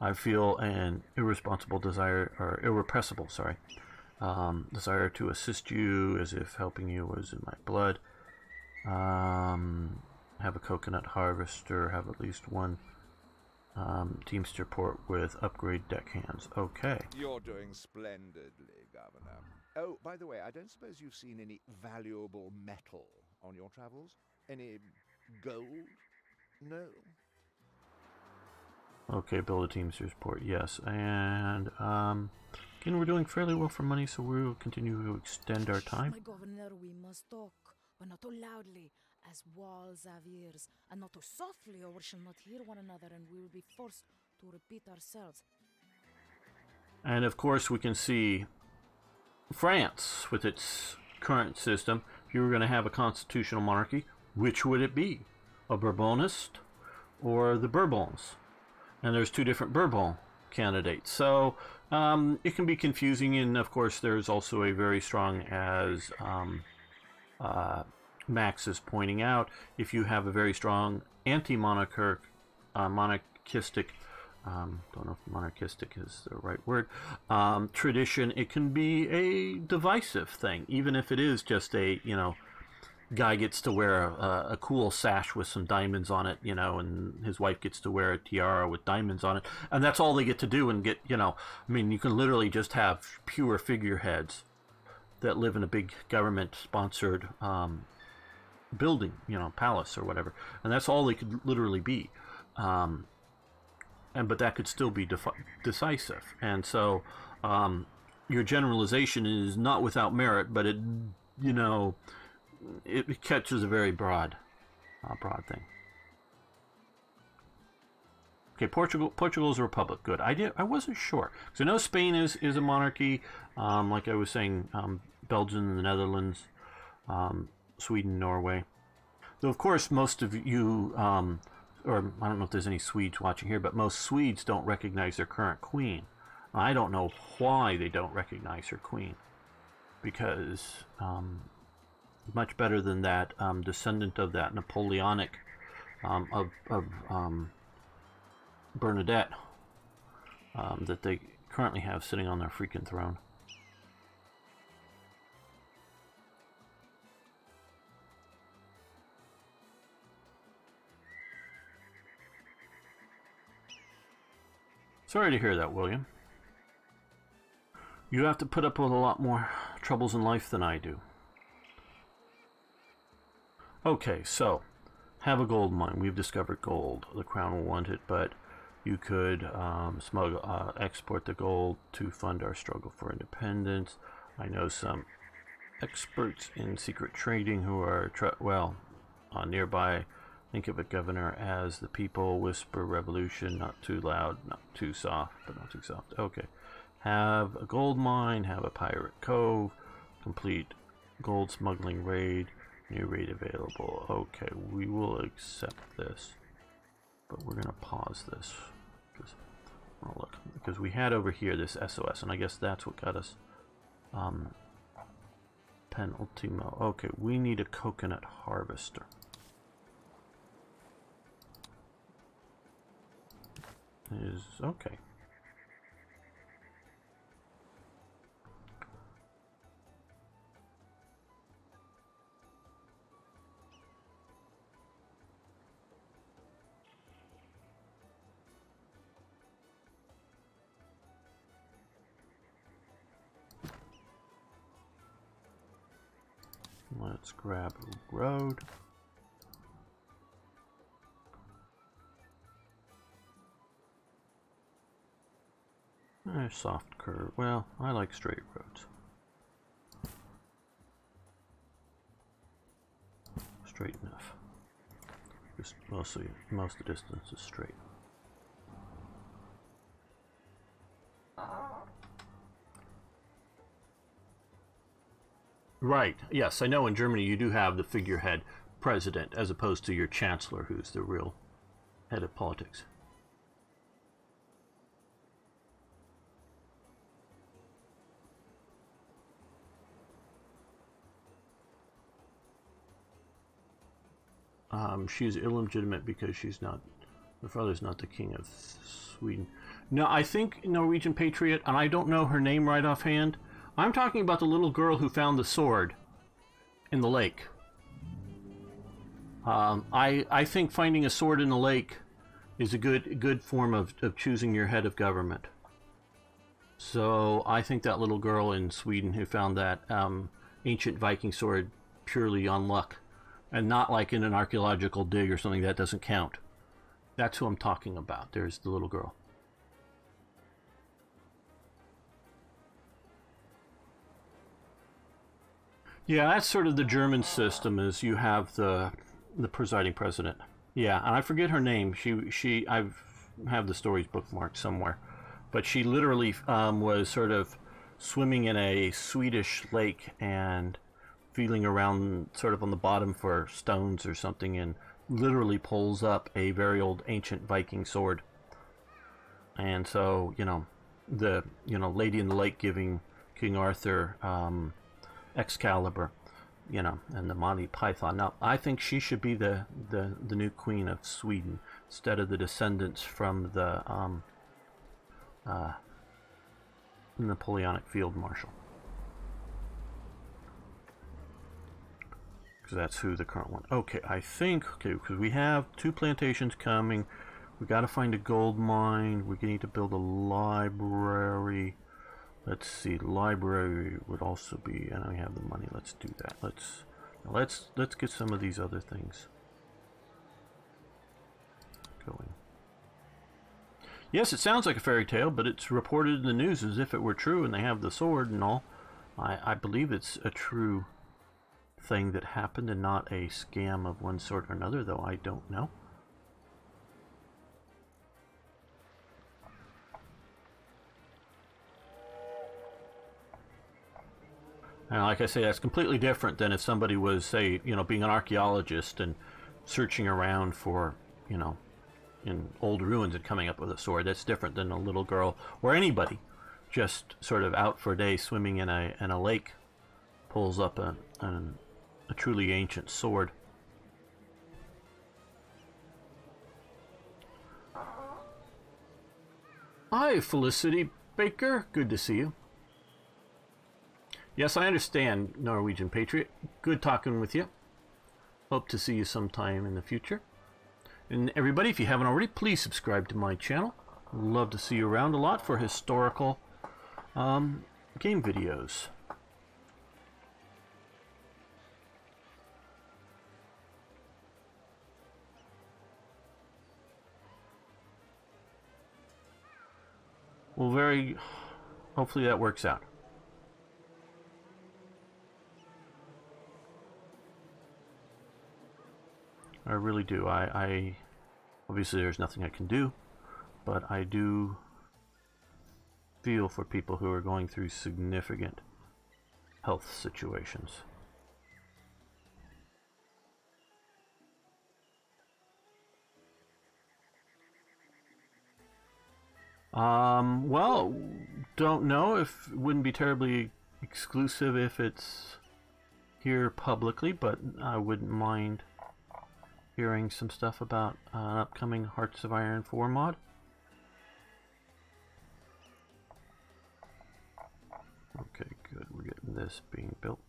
I feel an irrepressible desire to assist you, as if helping you was in my blood. Have a coconut harvester, have at least one teamster port with upgrade deckhands. Okay.
You're doing splendidly, Governor. Oh, by the way, I don't suppose you've seen any valuable metal on your travels? Any gold? No?
Okay, build a teamster's port, yes. And, again, we're doing fairly well for money, so we'll continue to extend our time.
My governor, we must talk, but not too loudly, as walls have ears, and not too softly, or we shall not hear one another, and we will be forced to repeat ourselves.
And of course, we can see France with its current system. If you were going to have a constitutional monarchy, which would it be? A Bourbonist or the Bourbons? And there's two different Bourbon candidates. So it can be confusing. And of course, there's also a very strong, as Max is pointing out, if you have a very strong anti-monarchistic, don't know if monarchistic is the right word, tradition, it can be a divisive thing, even if it is just a, guy gets to wear a cool sash with some diamonds on it, and his wife gets to wear a tiara with diamonds on it, and that's all they get to do and get, I mean, you can literally just have pure figureheads that live in a big government-sponsored building, palace or whatever, and that's all they could literally be. But that could still be decisive, and so your generalization is not without merit, but it catches a very broad thing. Okay, Portugal's a republic. Good. I wasn't sure because I know Spain is a monarchy. Like I was saying, Belgium, the Netherlands, Sweden, Norway. Though of course most of you, or I don't know if there's any Swedes watching here, but most Swedes don't recognize their current queen. I don't know why they don't recognize her queen, because much better than that descendant of that Napoleonic of Bernadette that they currently have sitting on their freaking throne. Sorry to hear that, William. You have to put up with a lot more troubles in life than I do. Okay, so, have a gold mine. We've discovered gold. The crown will want it, but you could export the gold to fund our struggle for independence. I know some experts in secret trading who are, nearby. Think of it, Governor, as the people whisper revolution, not too loud, not too soft, but not too soft. Okay. Have a gold mine, have a pirate cove, complete gold smuggling raid, new raid available. Okay, we will accept this, but we're going to pause this. Because we had over here this SOS, and I guess that's what got us penultimo. Okay, we need a coconut harvester. Is okay. Let's grab a road. Soft curve. Well, I like straight roads. Straight enough. Just most of the distance is straight. Right. Yes, I know in Germany you do have the figurehead president as opposed to your chancellor, who's the real head of politics. She's illegitimate because she's not, her father's not the king of Sweden. No, I think Norwegian patriot, and I don't know her name right offhand. I'm talking about the little girl who found the sword in the lake. I think finding a sword in the lake is a good form of choosing your head of government. So I think that little girl in Sweden who found that ancient Viking sword purely on luck, and not like in an archaeological dig or something, that doesn't count. That's who I'm talking about. There's the little girl. Yeah, that's sort of the German system, is you have the presiding president. Yeah, and I forget her name. have the stories bookmarked somewhere. But she literally was sort of swimming in a Swedish lake and feeling around sort of on the bottom for stones or something, and literally pulls up a very old ancient Viking sword. And so, the Lady in the Lake giving King Arthur Excalibur, and the Monty Python. Now, I think she should be the new queen of Sweden instead of the descendants from the Napoleonic field marshal, because that's who the current one. Okay, I think because we have 2 plantations coming. We got to find a gold mine. We need to build a library. Let's see, library would also be, and we have the money. Let's do that. Let's get some of these other things going. Yes, it sounds like a fairy tale, but it's reported in the news as if it were true, and they have the sword and all. I believe it's a true thing that happened and not a scam of one sort or another, though I don't know. And like I say, that's completely different than if somebody was, say, being an archaeologist and searching around for, in old ruins and coming up with a sword. That's different than a little girl or anybody just sort of out for a day swimming in a lake pulls up a truly ancient sword. Hi, Felicity Baker. Good to see you. Yes, I understand, Norwegian Patriot. Good talking with you. Hope to see you sometime in the future. And everybody, if you haven't already, please subscribe to my channel. I'd love to see you around a lot for historical game videos. Well, hopefully that works out. I really do. I obviously there's nothing I can do, but I do feel for people who are going through significant health situations. Well, don't know if it wouldn't be terribly exclusive if it's here publicly, but I wouldn't mind hearing some stuff about an upcoming Hearts of Iron 4 mod. Okay, good. We're getting this being built.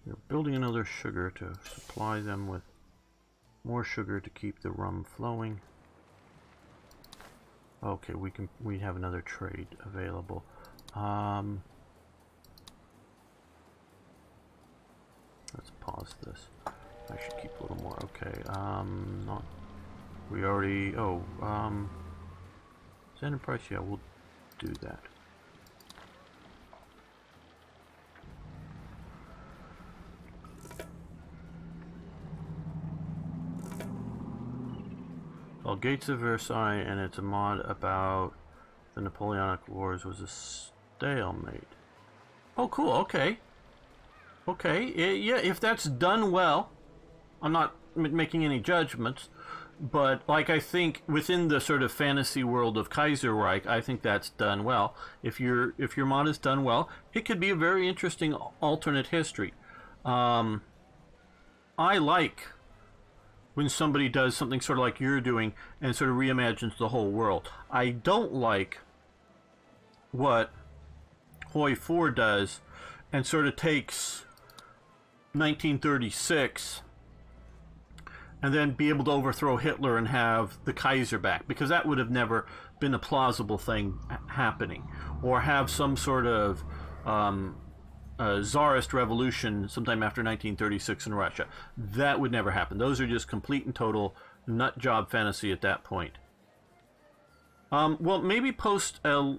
We're building another sugar to supply them with more sugar to keep the rum flowing. Okay, we have another trade available. Let's pause this. I should keep a little more. Okay, not. We already. Oh, standard price. Yeah, we'll do that. Well, Gates of Versailles, and it's a mod about the Napoleonic Wars, was a stalemate. Oh, cool. Okay. Okay. Yeah, if that's done well, I'm not making any judgments, but like I think within the sort of fantasy world of Kaiserreich, I think that's done well. If your mod is done well, it could be a very interesting alternate history. I like when somebody does something sort of like you're doing and sort of reimagines the whole world. I don't like what Hoi 4 does and sort of takes 1936 and then be able to overthrow Hitler and have the Kaiser back, because that would have never been a plausible thing happening. Or have some sort of Tsarist revolution sometime after 1936 in Russia. That would never happen. Those are just complete and total nut job fantasy at that point. Well, maybe post a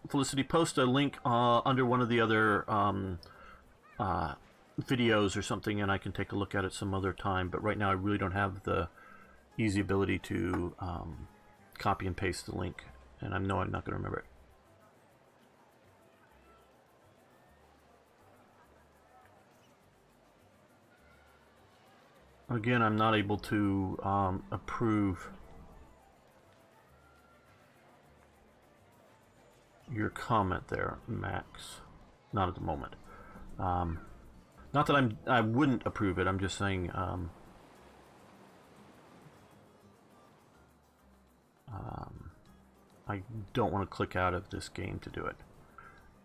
Felicity, post a link under one of the other videos or something, and I can take a look at it some other time. But right now, I really don't have the easy ability to copy and paste the link, and I know I'm not going to remember it. Again, I'm not able to approve your comment there, Max. Not at the moment. Not that I wouldn't approve it. I'm just saying. I don't want to click out of this game to do it,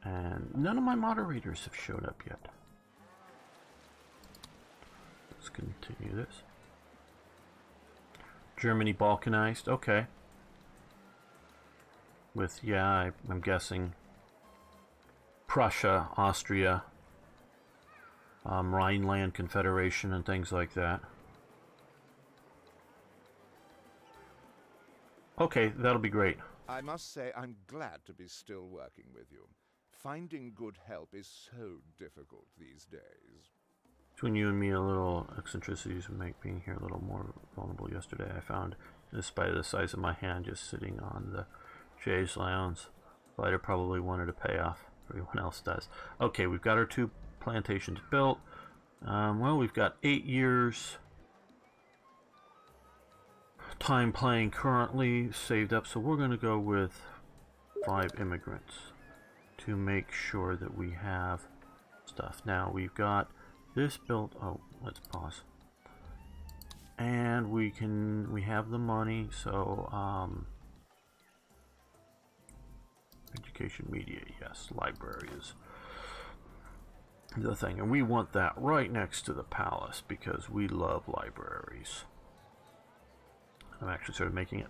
and none of my moderators have showed up yet. Let's continue this. Germany balkanized. Okay. With, yeah, I'm guessing Prussia, Austria, Rhineland Confederation, and things like that. Okay, that'll be great.
I must say I'm glad to be still working with you. Finding good help is so difficult these days.
Between you and me, a little eccentricities would make being here a little more vulnerable. Yesterday I found, despite the size of my hand, just sitting on the Jay's Lounge. Lighter probably wanted to pay off. Everyone else does. Okay, we've got our 2 plantations built. Well, we've got 8 years time playing currently saved up, so we're going to go with 5 immigrants to make sure that we have stuff. Now we've got this built. Oh, let's pause. And we have the money, so education, media, yes, library is the thing, and we want that right next to the palace because we love libraries. I'm actually sort of making it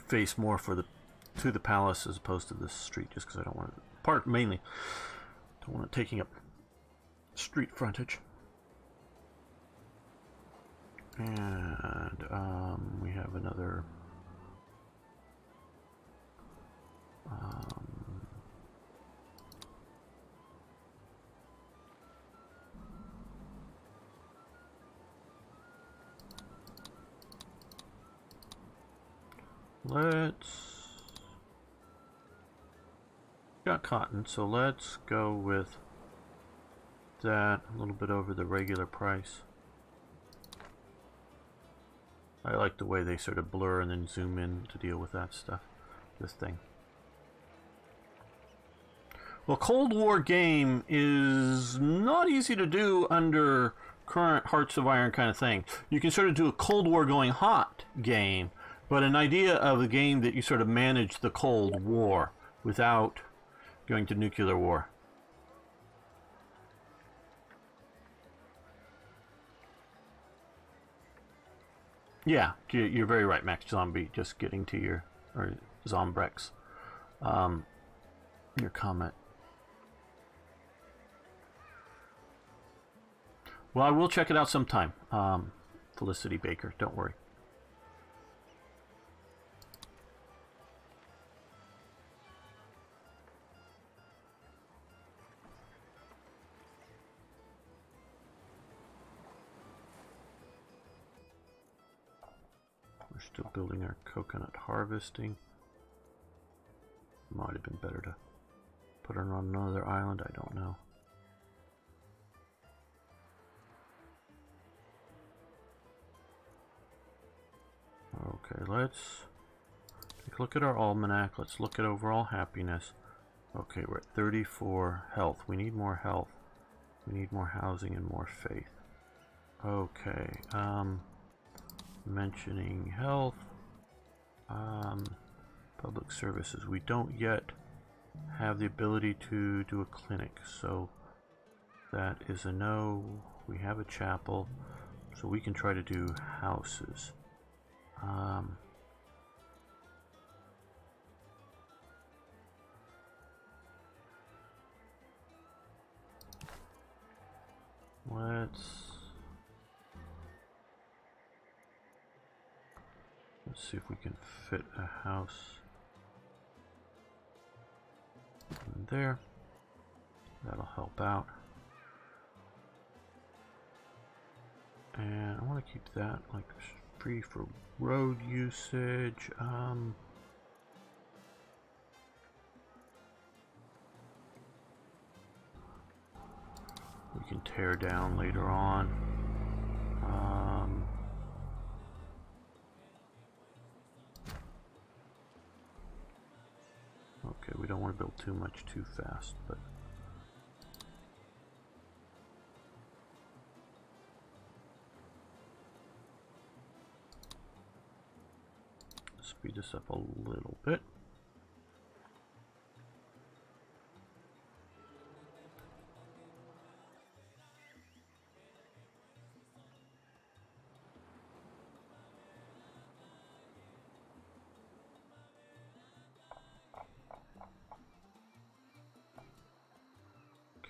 face more to the palace as opposed to the street, just because I don't want it, mainly don't want it taking up street frontage. And we have another got cotton, so let's go with that, a little bit over the regular price. I like the way they sort of blur and then zoom in to deal with that stuff. This thing. Well, Cold War game is not easy to do under current Hearts of Iron kind of thing. You can sort of do a Cold War going hot game, but an idea of a game that you sort of manage the Cold War without going to nuclear war. Yeah, you're very right, Max Zombie. Just getting to your, or Zombrex, your comment. Well, I will check it out sometime. Felicity Baker, don't worry. We're still building our coconut harvesting. Might have been better to put it on another island, I don't know. Okay, let's take a look at our almanac. Let's look at overall happiness. Okay, we're at 34 health. We need more health. We need more housing and more faith. Okay, mentioning health, public services. We don't yet have the ability to do a clinic, so that is a no. We have a chapel, so we can try to do houses. Let's see if we can fit a house in there. That'll help out. And I want to keep that like free for road usage. We can tear down later on. Okay, we don't want to build too much too fast, but speed this up a little bit.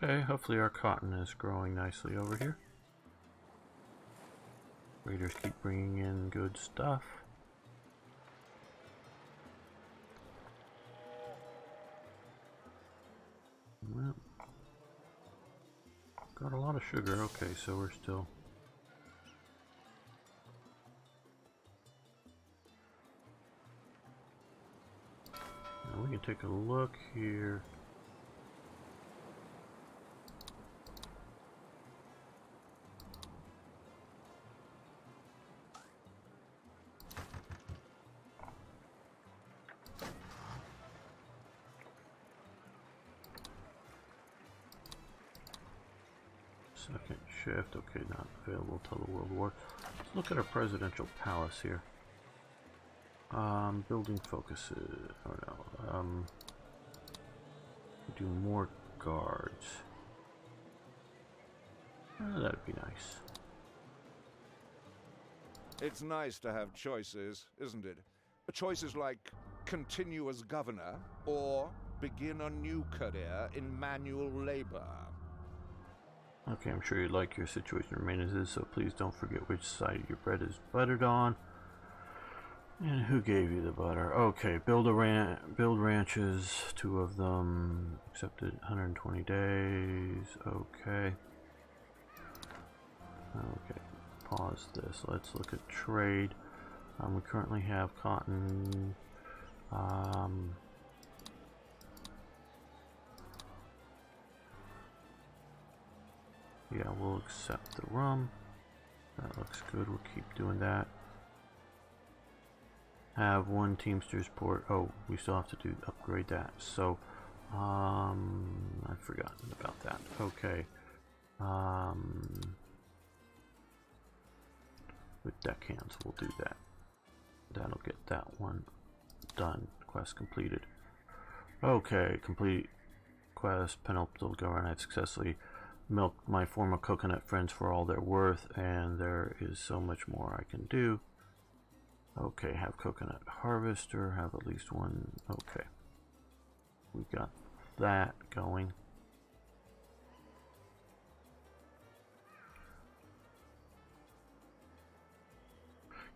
Okay, hopefully our cotton is growing nicely over here. Raiders keep bringing in good stuff. Well, got a lot of sugar. Okay, so we're still... Now we can take a look here. Second shift, okay, not available till the World War. Let's look at our presidential palace here. Building focuses, oh no, do more guards. That'd be nice.
It's nice to have choices, isn't it? Choices like continue as governor or begin a new career in manual labor.
Okay, I'm sure you'd like your situation to remain as is, so please don't forget which side your bread is buttered on. And who gave you the butter? Okay, build ranches, 2 of them, accepted 120 days, okay. Okay, pause this, let's look at trade. We currently have cotton, yeah, we'll accept the rum. That looks good. We'll keep doing that. Have 1 Teamsters port. Oh, we still have to upgrade that. So, I've forgotten about that. Okay. With deckhands, we'll do that. That'll get that one done. Quest completed. Okay, complete quest. Penultimate governor. I've successfully milked my former coconut friends for all they're worth, and there is so much more I can do. Okay, have coconut harvester, have at least 1. Okay, we got that going.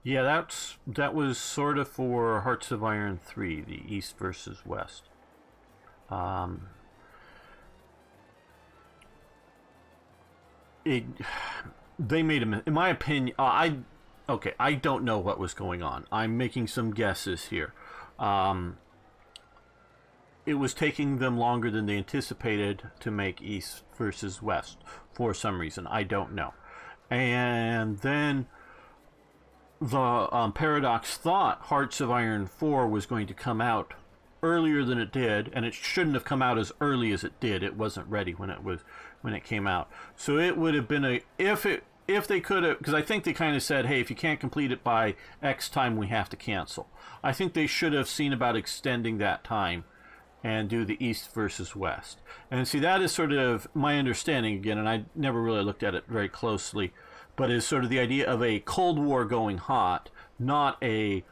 Yeah, that was sort of for Hearts of Iron 3, the East versus West. They made a, in my opinion, I don't know what was going on. I'm making some guesses here. It was taking them longer than they anticipated to make East versus West for some reason. I don't know. And then the Paradox thought Hearts of Iron 4 was going to come out earlier than it did, and it shouldn't have come out as early as it did. It wasn't ready when it came out. So it would have been a if they could have, because I think they kind of said, hey, if you can't complete it by X time, we have to cancel. I think they should have seen about extending that time and do the East versus West. And see, that is sort of my understanding again, and I never really looked at it very closely, but is sort of the idea of a Cold War going hot, not a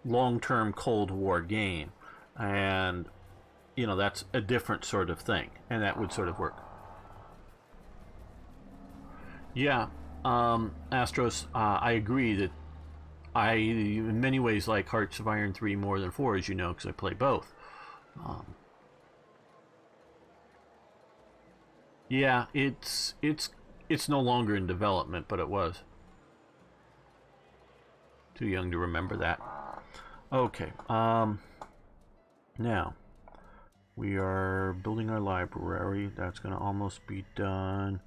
long-term Cold War game. And, you know, that's a different sort of thing, and that would sort of work. Yeah, Astros, I agree that I, in many ways, like Hearts of Iron 3 more than 4, as you know, because I play both. Um, yeah, it's no longer in development, but it was. Too young to remember that. Okay, now, we are building our library. That's going to almost be done.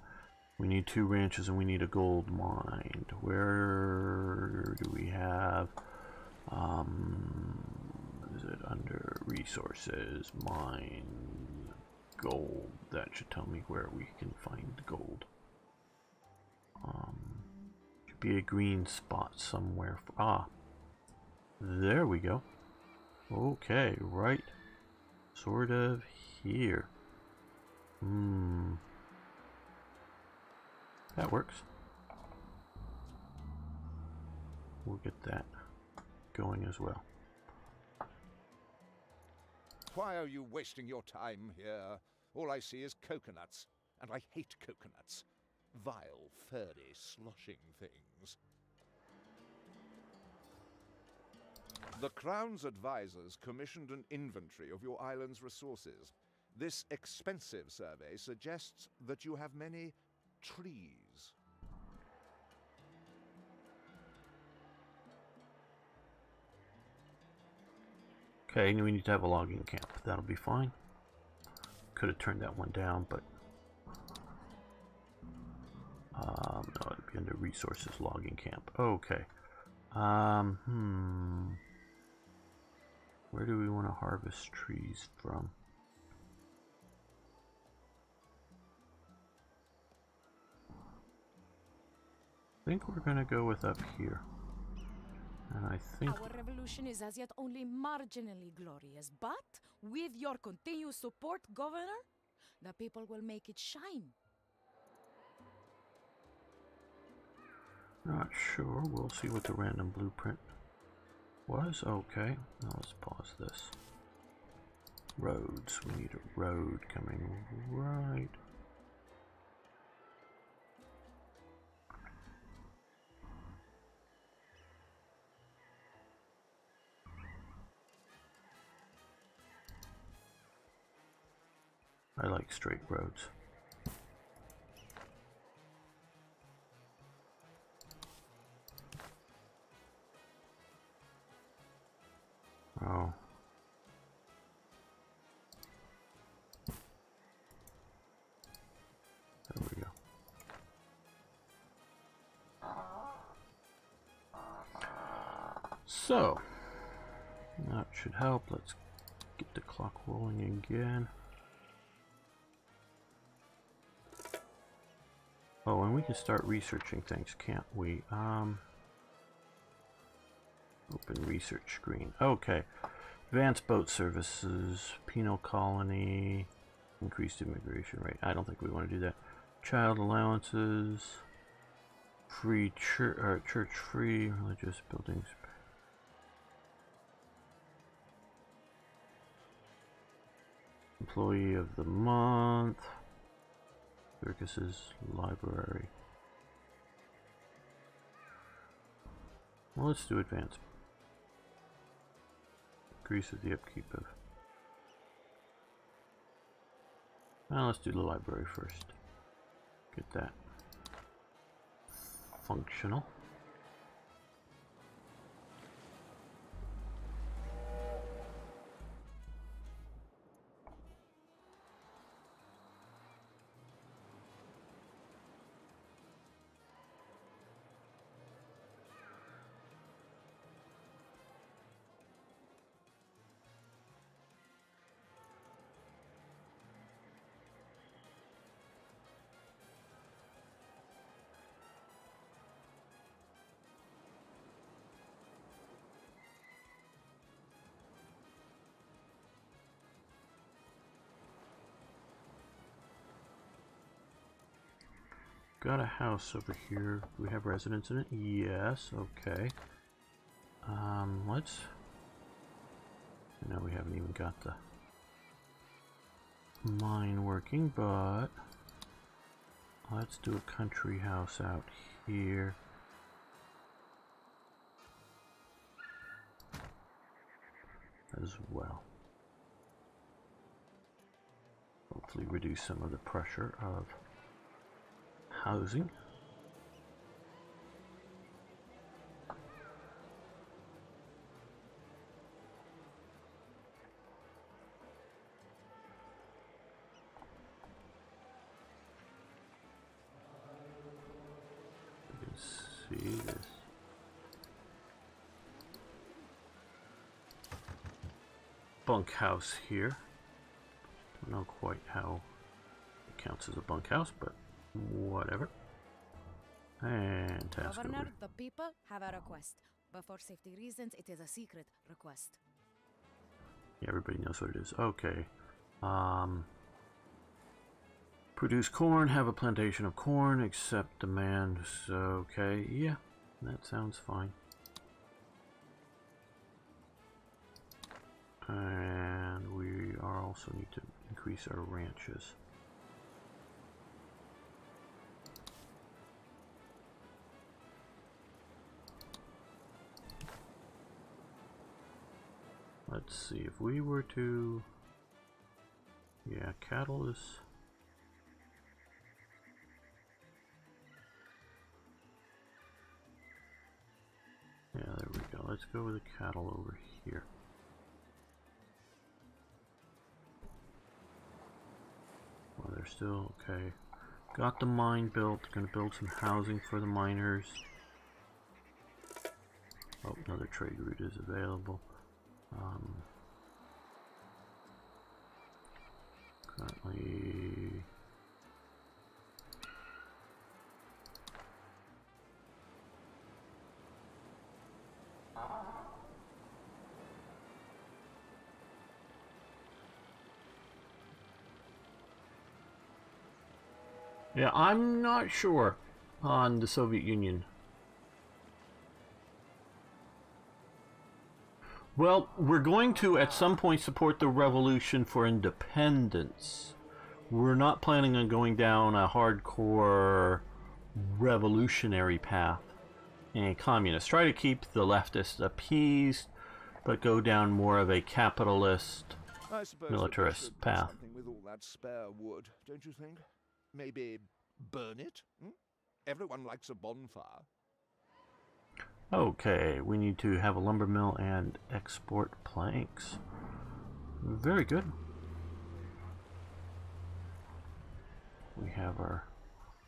We need 2 ranches and we need a gold mine. Where do we have? Is it under resources, mine, gold? That should tell me where we can find gold. Should be a green spot somewhere. There we go. Okay, right. Sort of here. That works. We'll get that going as well.
Why are you wasting your time here? All I see is coconuts, and I hate coconuts. Vile, furry, sloshing things. The Crown's advisors commissioned an inventory of your island's resources. This expensive survey suggests that you have many trees.
Okay, we need to have a logging camp. That'll be fine. Could have turned that one down, but no, it'd be under resources logging camp. Okay. Where do we want to harvest trees from? I think we're gonna go with up here. And I think
Our revolution is as yet only marginally glorious, but with your continued support, Governor, the people will make it shine.
not sure. We'll see what the random blueprint was. Okay, now let's pause this. Roads. We need a road coming right. I like straight roads. Oh. There we go. So, that should help. Let's get the clock rolling again. Oh, and we can start researching things, can't we? Open research screen. Okay. Advanced boat services, penal colony, increased immigration rate. I don't think we want to do that. Child allowances, free church free, religious buildings. Employee of the month. Circuses, library. Well, let's do advanced. Increases the upkeep of. Well, let's do the library first. Get that functional. Got a house over here. Do we have residents in it? Yes, okay. Let's... No, we haven't even got the mine working, but... Let's do a country house out here. As well. Hopefully reduce some of the pressure of housing. You can see this. Bunkhouse here. Don't know quite how it counts as a bunkhouse, but whatever. And task
Governor,
over.
the people have a request. But for safety reasons, it is a secret request.
Yeah, everybody knows what it is. Okay. Produce corn, have a plantation of corn, accept demand. So, okay, yeah, that sounds fine. And we are also need to increase our ranches. Let's see, if we were to... Yeah, cattle is... Yeah, there we go. Let's go with the cattle over here. Well, they're still okay. Got the mine built. Gonna build some housing for the miners. Oh, another trade route is available. Currently... Yeah, I'm not sure on the Soviet Union. Well, we're going to at some point support the revolution for independence. We're not planning on going down a hardcore revolutionary path and communist. Try to keep the leftists appeased, but go down more of a capitalist,
I suppose
militarist
that we should do
path.
something with all that spare wood, don't you think? Maybe burn it? Everyone likes a bonfire.
Okay, we need to have a lumber mill and export planks. Very good. We have our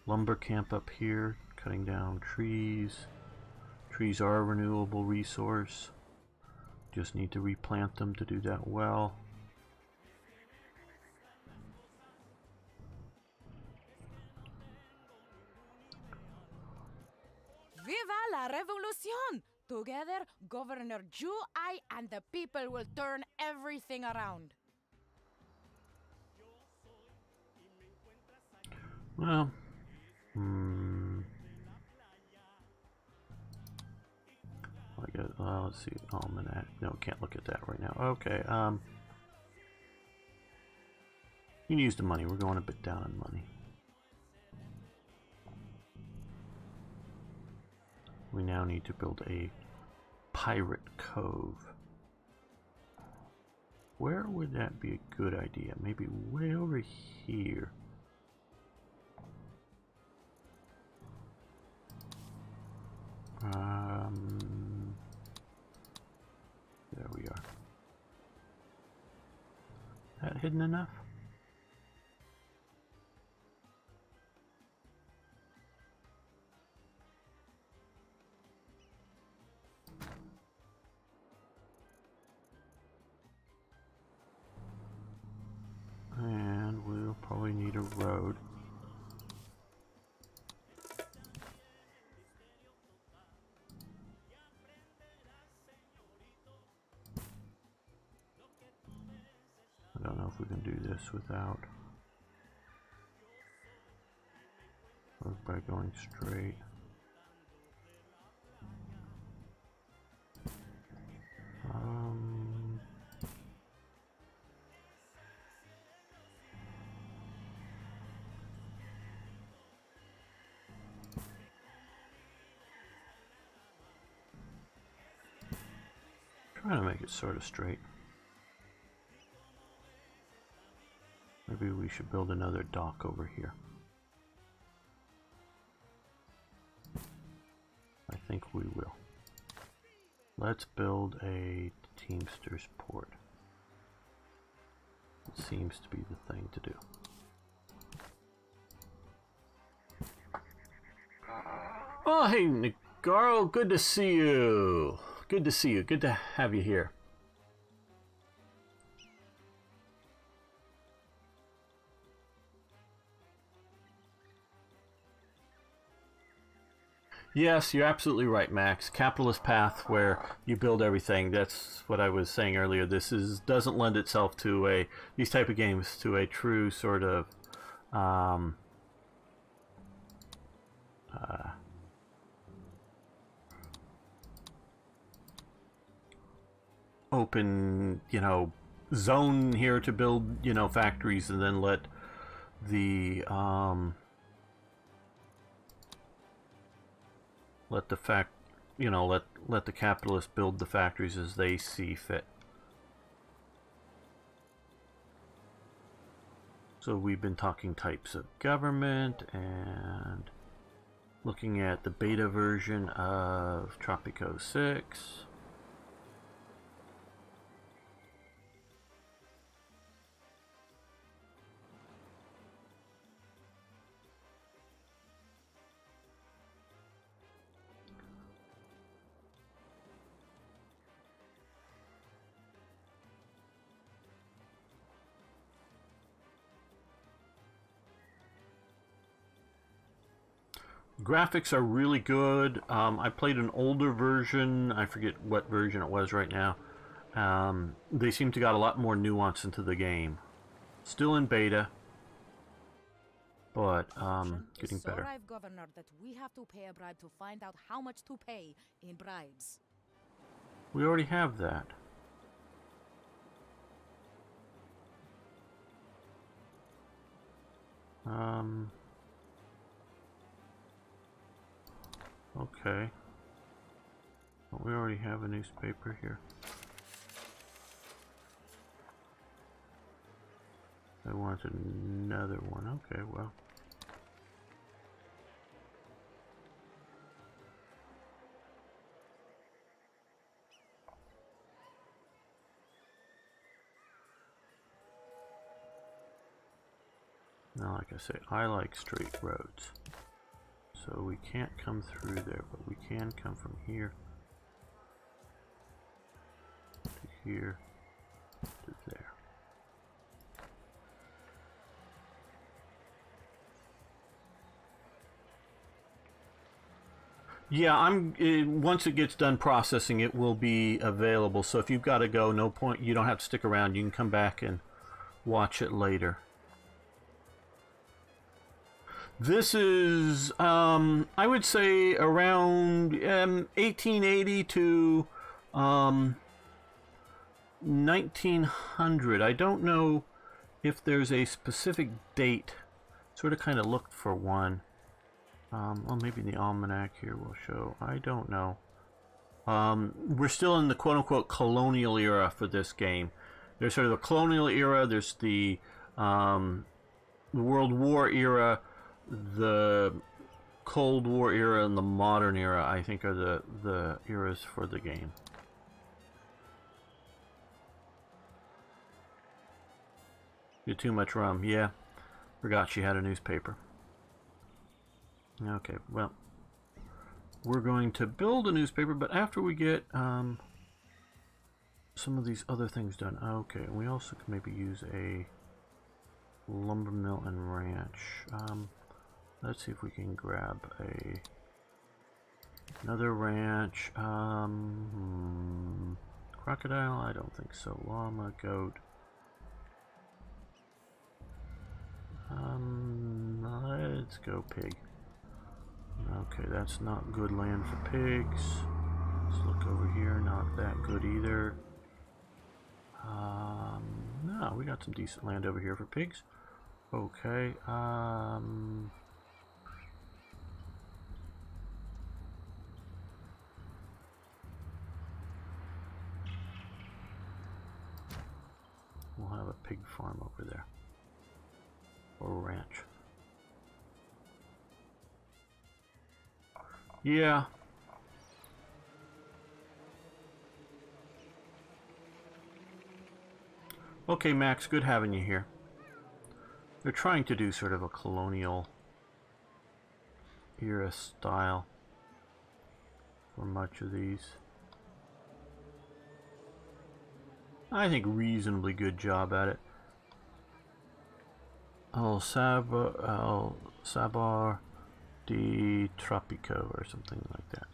lumber camp up here, cutting down trees. Trees are a renewable resource. Just need to replant them to do that well.
Viva la revolución! Together, Governor Ju, I, and the people will turn everything around.
Well, I guess, let's see, almanac. No, can't look at that right now. Okay, you can use the money. We're going a bit down on money. We now need to build a pirate cove. Where would that be a good idea? Maybe way over here. There we are. That hidden enough? And we'll probably need a road. I don't know if we can do this without, or by going straight. Trying to make it sort of straight. Maybe we should build another dock over here. I think we will. Let's build a Teamster's port. It seems to be the thing to do. Oh, hey, Nagaro, good to see you. Good to see you. Good to have you here. Yes, you're absolutely right, Max. Capitalist path where you build everything. That's what I was saying earlier. This doesn't lend itself to these type of games to a true sort of open, zone here to build, factories and then let the let the capitalists build the factories as they see fit. So we've been talking types of government and looking at the beta version of Tropico 6. Graphics are really good. I played an older version. I forget what version it was right now. They seem to got a lot more nuance into the game. Still in beta, but getting better.
Arrive, Governor, that we have to pay a bribe to find out how much to pay in bribes.
We already have that. Okay. But we already have a newspaper here. I wanted another one. Okay, well. Now, like I say, I like straight roads. So we can't come through there, but we can come from here to here to there. Yeah, once it gets done processing, it will be available. So if you've got to go, no point, you don't have to stick around. You can come back and watch it later. This is, I would say, around 1880 to 1900. I don't know if there's a specific date. Sort of kind of looked for one. Well, maybe the almanac here will show. I don't know. We're still in the quote-unquote colonial era for this game. There's sort of the colonial era. There's the World War era. The Cold War era and the modern era, I think, are the eras for the game. Get too much rum. Yeah, forgot she had a newspaper. Okay, well, we're going to build a newspaper, but after we get some of these other things done. Okay, we also can maybe use a lumber mill and ranch. Let's see if we can grab another ranch. Crocodile? I don't think so. Llama, goat. Let's go pig. Okay, that's not good land for pigs. Let's look over here. Not that good either. No, we got some decent land over here for pigs. Okay. a pig farm over there. Or a ranch. Yeah. Okay, Max, good having you here. They're trying to do sort of a colonial era style for much of these. I think reasonably good job at it. El Sabor de Tropico or something like that.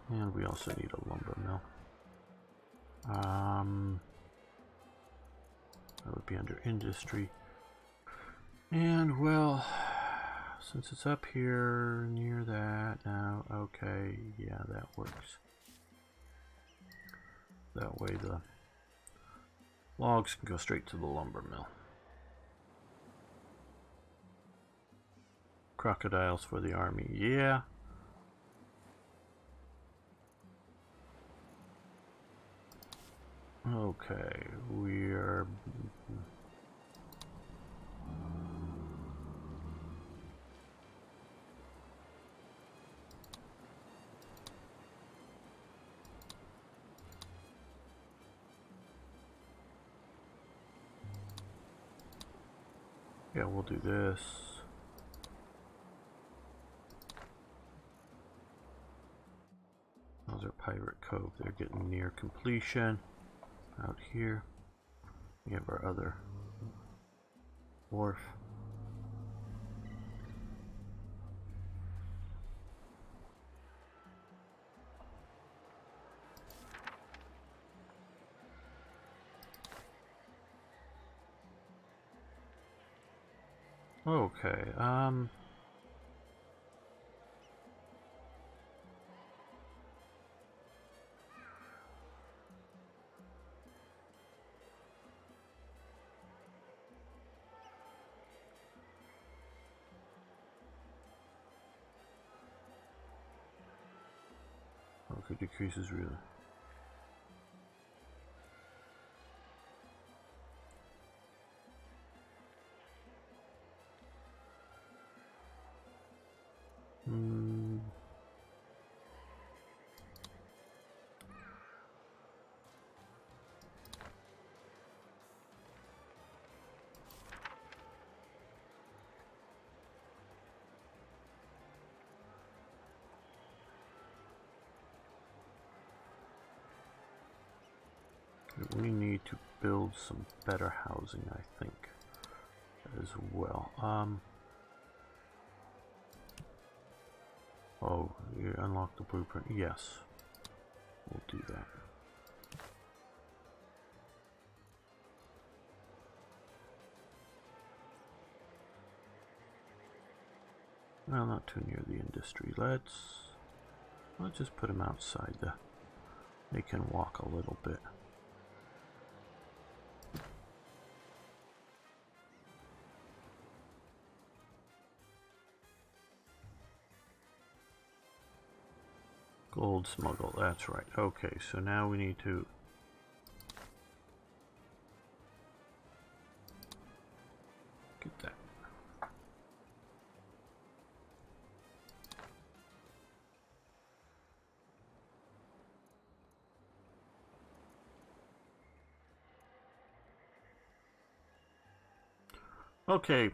And we also need a lumber mill. That would be under industry. And well, since it's up here near that now, okay, yeah, that works. That way the logs can go straight to the lumber mill. Crocodiles for the army, yeah. Okay, we're... yeah, we'll do this. Those are Pirate Cove. They're getting near completion. Out here, we have our other wharf. Okay, okay, decreases really. We need to build some better housing, I think, as well. Oh, you unlock the blueprint. Yes, we'll do that. Well, not too near the industry. Let's just put them outside. They can walk a little bit. Gold smuggle, that's right. Okay, so now we need to get that. Okay,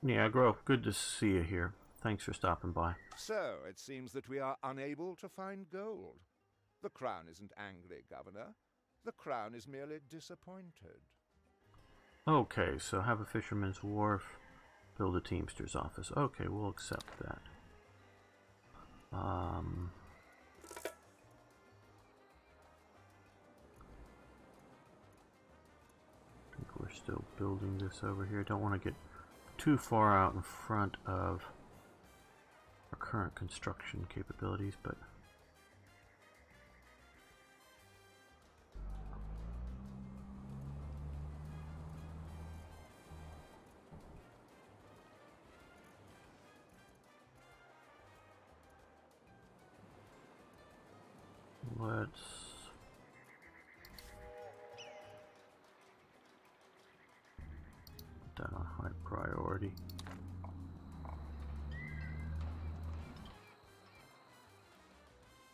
Niagara, good to see you here. Thanks for stopping by.
So, it seems that we are unable to find gold. The Crown isn't angry, Governor. The Crown is merely disappointed.
Okay, so have a fisherman's wharf, build a teamster's office. Okay, we'll accept that. I think we're still building this over here. Don't want to get too far out in front of our current construction capabilities, but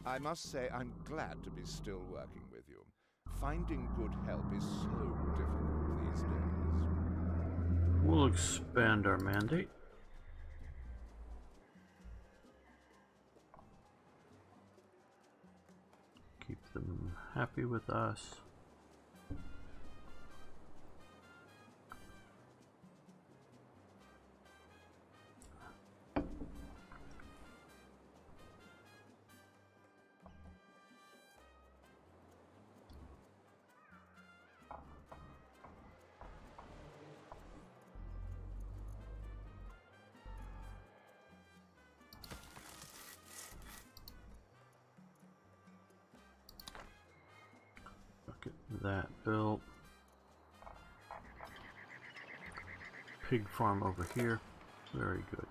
I must say I'm glad to be still working with you. Finding good help is so difficult these days.
We'll expand our mandate. Keep them happy with us. Get that built. Pig farm over here. Very good.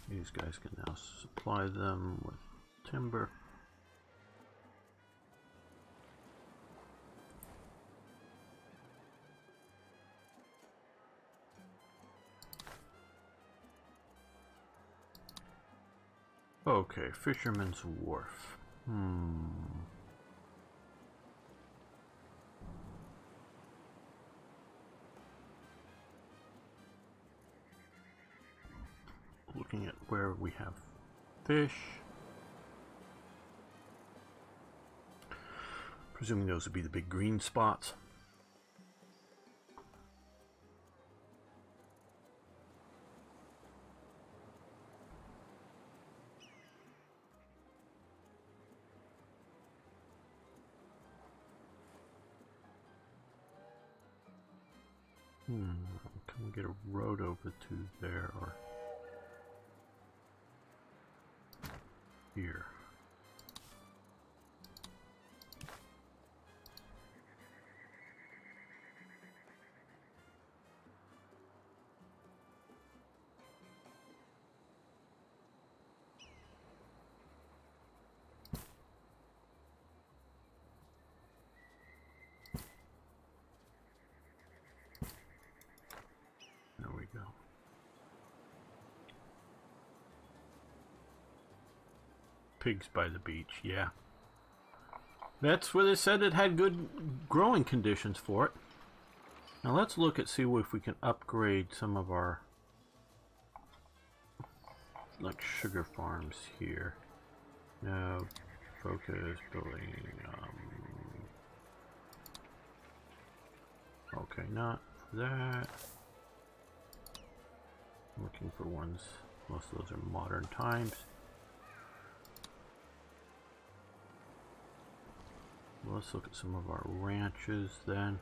These guys can now supply them with timber. Okay, Fisherman's Wharf. Looking at where we have fish. Presuming those would be the big green spots. Can we get a road over to there or here? There we go. Pigs by the beach, yeah. That's where they said it had good growing conditions for it. Now let's look at see if we can upgrade some of our like sugar farms here. No, focus building. Okay, not for that. Looking for ones. Most of those are modern times. Let's look at some of our ranches then.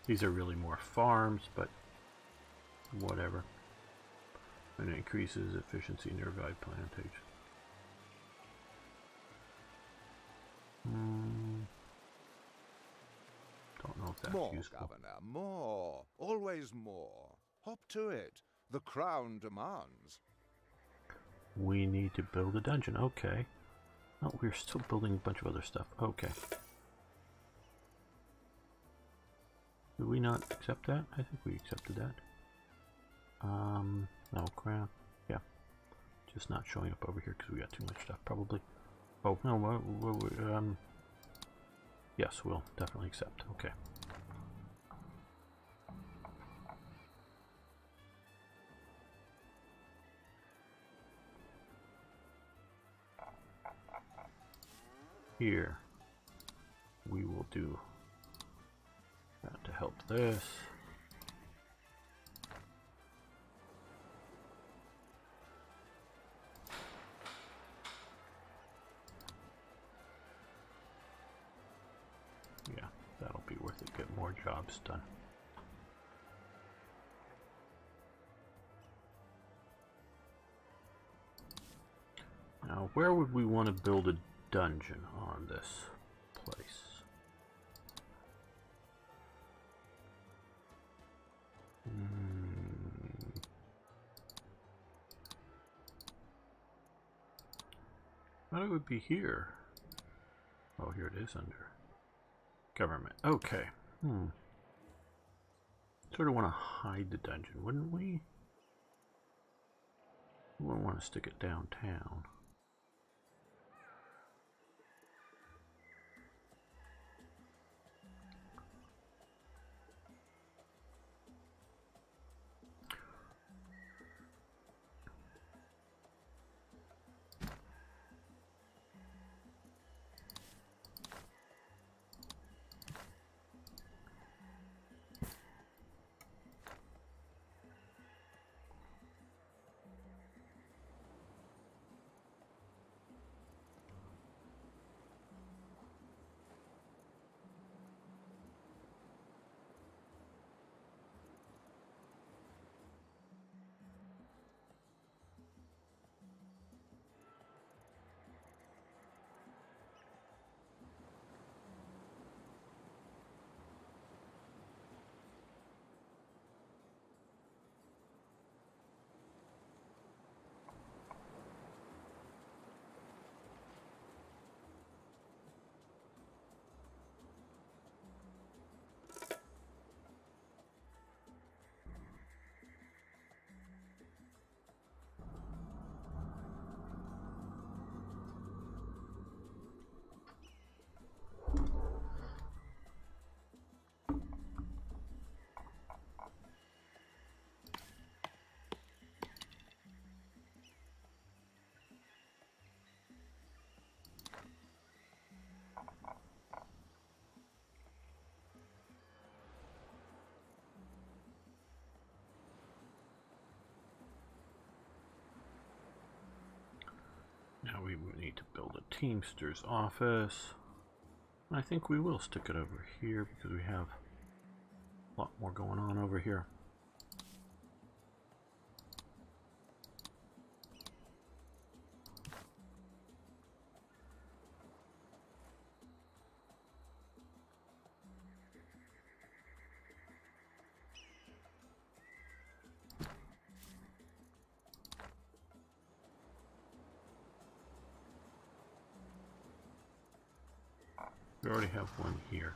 These are really more farms, but whatever. And it increases efficiency nearby plantation. Don't know if that's
More,
useful.
Governor, more. Always more. Hop to it. The crown demands.
We need to build a dungeon. Okay. Oh, we're still building a bunch of other stuff. Okay. Did we not accept that? I think we accepted that. No crap. Yeah. Just not showing up over here because we got too much stuff, probably. Oh, no, yes, we'll definitely accept. Okay. Here, we will do that to help this. Yeah, that'll be worth it. Get more jobs done. Now, where would we want to build a dungeon on this place? Thought it would be here. Oh, here it is under government. Okay. Sort of want to hide the dungeon, wouldn't we? We wouldn't want to stick it downtown. Now we need to build a Teamster's office. I think we will stick it over here because we have a lot more going on over here. We already have one here.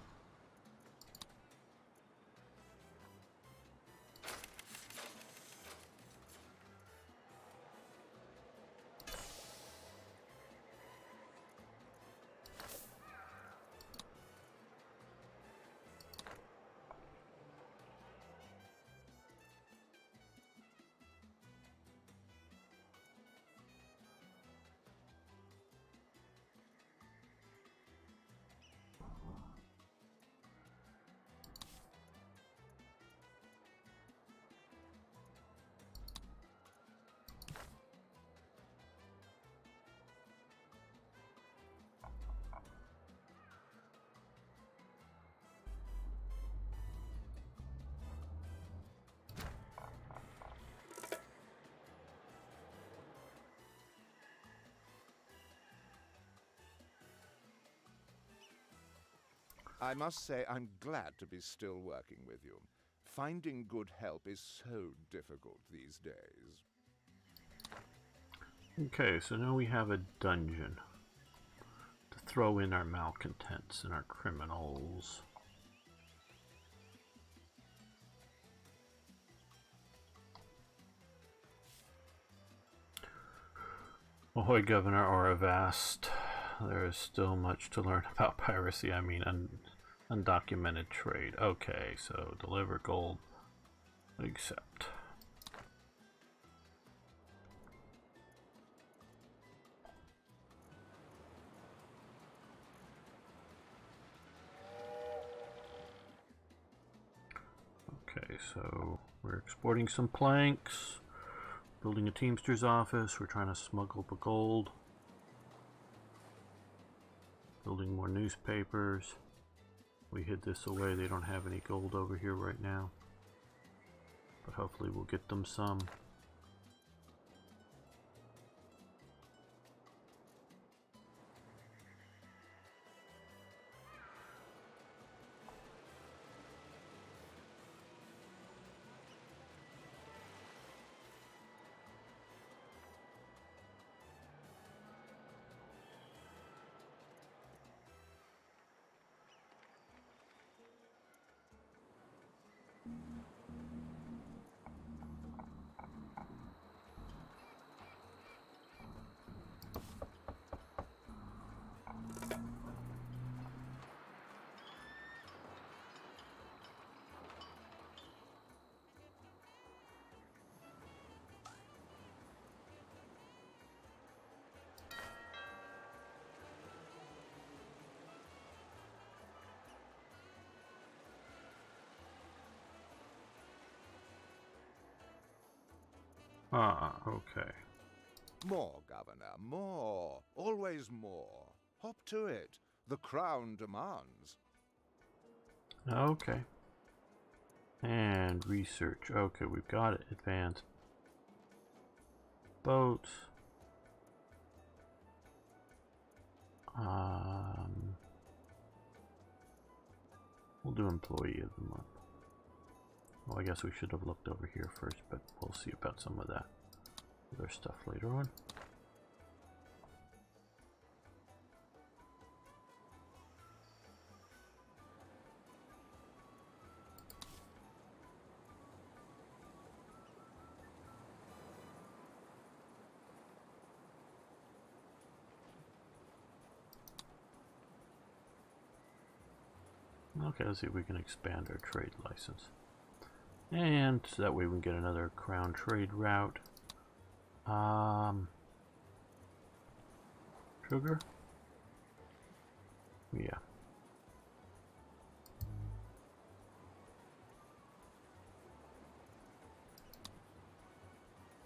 I must say I'm glad to be still working with you. Finding good help is so difficult these days.
Okay, so now we have a dungeon to throw in our malcontents and our criminals. Ahoy, Governor Oravast. There is still much to learn about piracy. I mean, undocumented trade. Okay, so deliver gold. Accept. Okay, so we're exporting some planks, building a Teamster's office. We're trying to smuggle the gold. Building more newspapers. We hid this away. They don't have any gold over here right now. But hopefully we'll get them some. Ah, okay.
More, Governor, more. Always more. Hop to it. The crown demands.
Okay. And research. Okay, we've got it. Advanced boats. We'll do employee of the month. Well, I guess we should have looked over here first, but we'll see about some of that other stuff later on. Okay, let's see if we can expand our trade license. And that way we can get another crown trade route. Sugar? Yeah.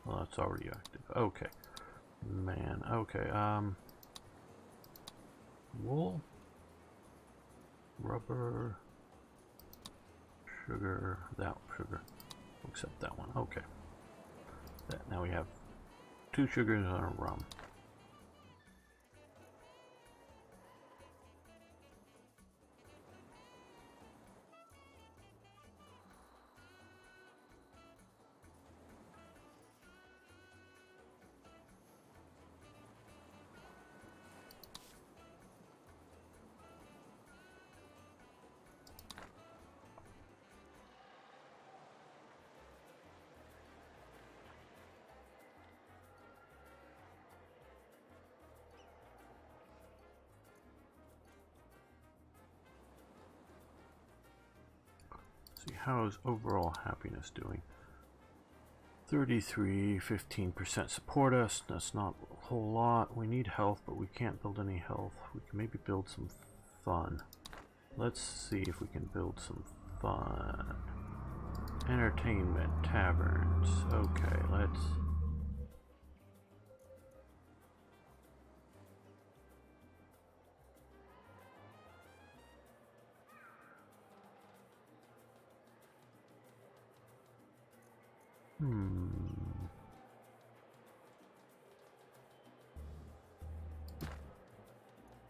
Well, that's already active. Okay. Man, okay, wool, rubber, sugar, that sugar. We'll accept that one. Okay. Now we have 2 sugars and a rum. See, how is overall happiness doing? 33, 15% support us. That's not a whole lot. We need health, but we can't build any health. We can maybe build some fun. Let's see if we can build some fun. Entertainment, taverns. Okay, let's...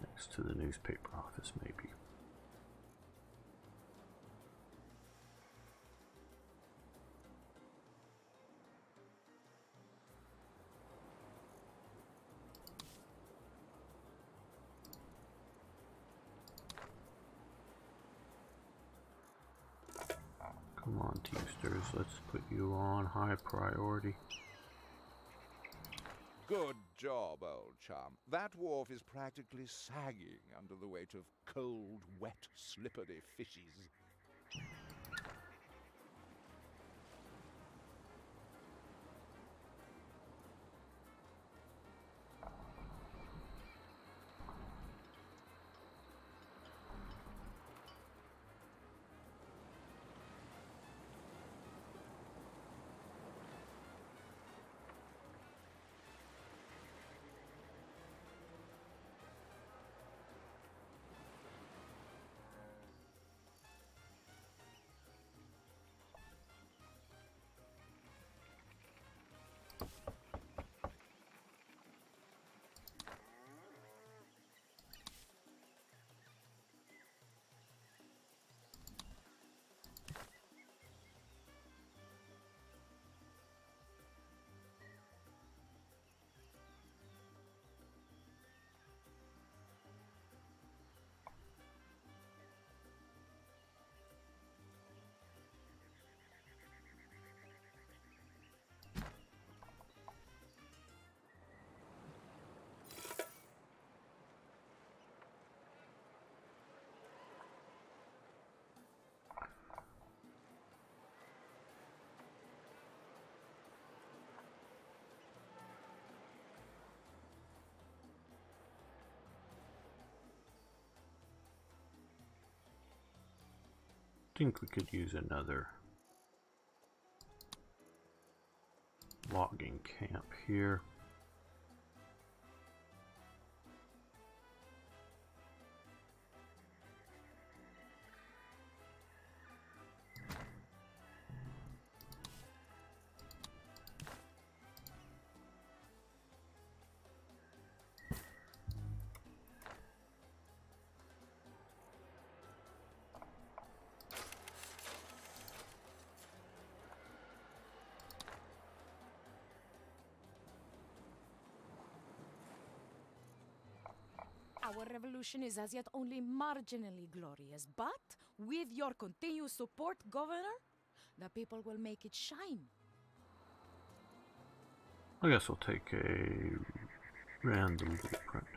Next to the newspaper office, maybe. Come on, Teamsters, let's put you on high priority.
Good job, old chum. That wharf is practically sagging under the weight of cold, wet, slippery fishes. I think we could use another
logging camp here.
Our revolution is as yet only marginally glorious, but with your continued support, Governor, the people will make it shine.
I guess we'll take a random blueprint.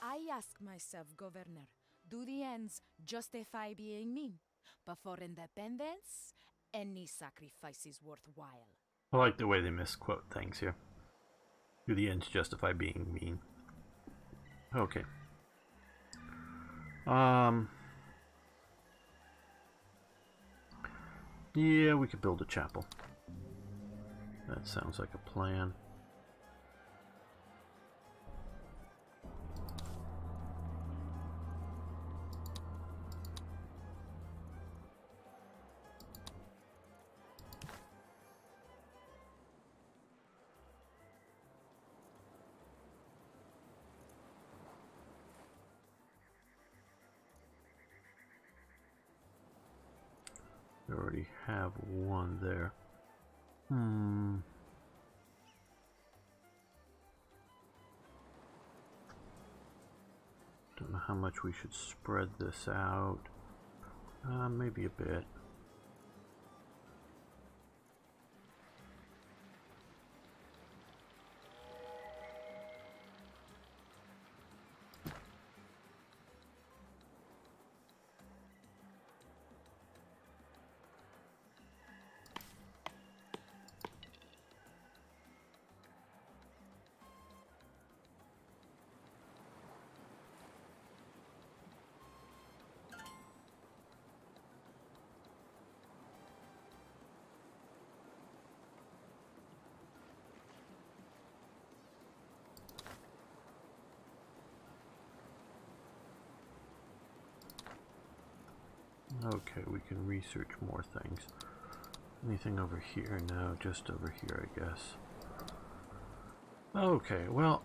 I ask myself, Governor, do the ends justify being mean? But for independence, any sacrifice is worthwhile.
I like the way they misquote things here. Do the ends justify being mean? Okay. Yeah, we could build a chapel. That sounds like a plan. We already have one there. Don't know how much we should spread this out. Maybe a bit. Okay, we can research more things. Anything over here? No, just over here, I guess. Okay, well,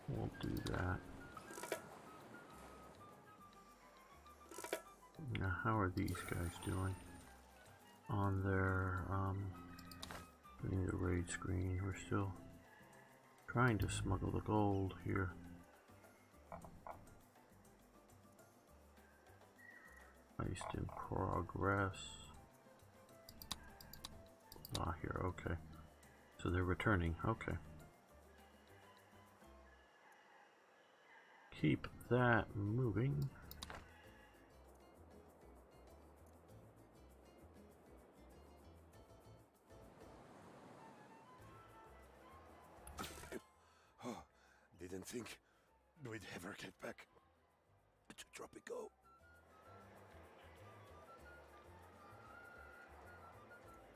we'll do that. Now, how are these guys doing on their putting the raid screen? We're still trying to smuggle the gold here. Placed in progress. Not here, okay. So they're returning, okay. Keep that moving.
Didn't think
we'd ever get back to Tropico.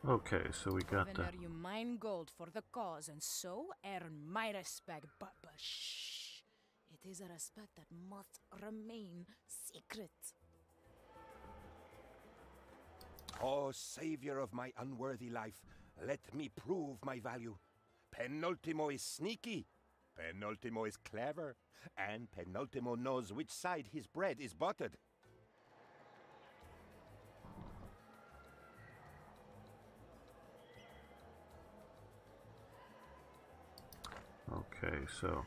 Okay, so we got the...
Governor, you mine gold for the cause and so earn my respect, but shh. It is a respect that must remain secret.
Oh, savior of my unworthy life, let me prove my value. Penultimo is sneaky, Penultimo is clever, and Penultimo knows which side his bread is buttered.
Okay, so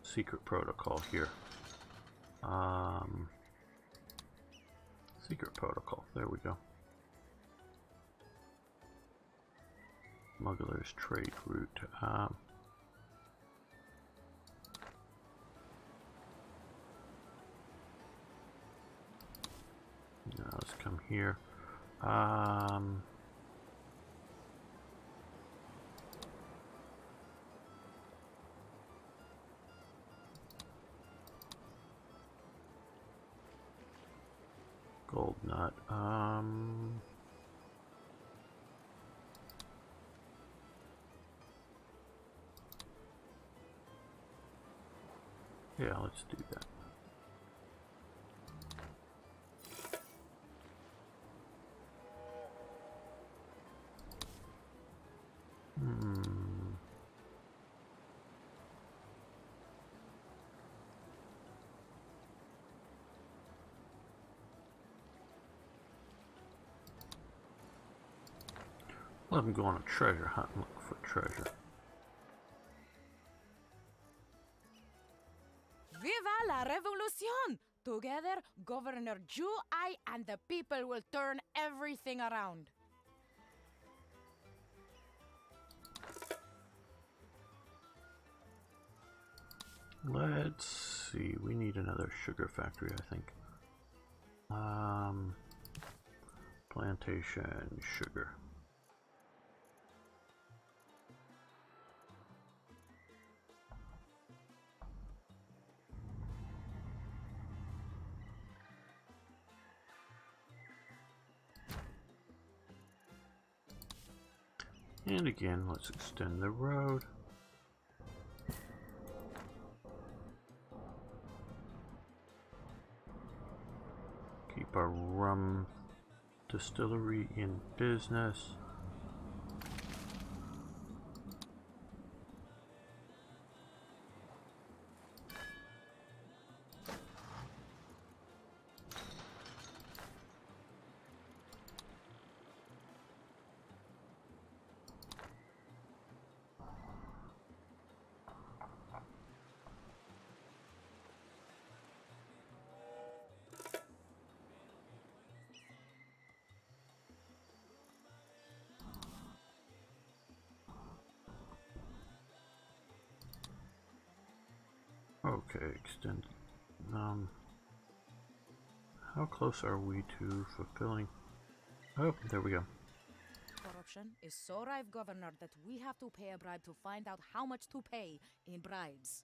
secret protocol here. Secret protocol. There we go. Smuggler's trade route. Now let's come here. Gold nut. Yeah, let's do that. Let them go on a treasure hunt and look for treasure.
Viva la revolution! Together, Governor Ju, I, and the people will turn everything around.
Let's see, we need another sugar factory, I think. Plantation sugar. And again, let's extend the road. Keep our rum distillery in business. Okay, extend. How close are we to fulfilling? Oh, there we go.
Corruption is so rife, Governor, that we have to pay a bribe to find out how much to pay in bribes.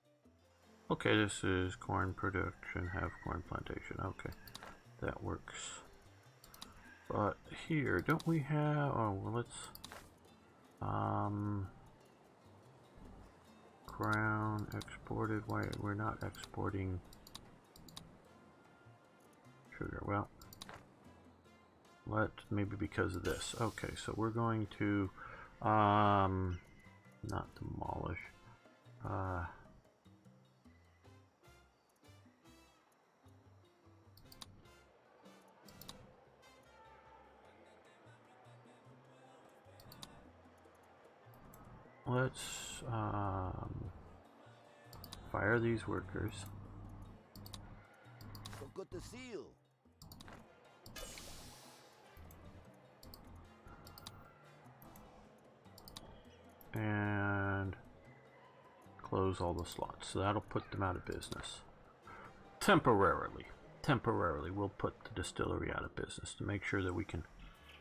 Okay, this is corn production, have corn plantation. Okay, that works. But here, don't we have? Oh, well, let's. Crown exported. Why we're not exporting sugar? Well, maybe because of this. Okay, so we're going to not demolish. Let's fire these workers.
Forgot the seal.
And close all the slots. So that'll put them out of business. Temporarily. Temporarily, we'll put the distillery out of business to make sure that we can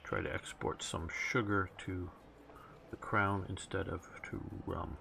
try to export some sugar to the crown instead of to rum.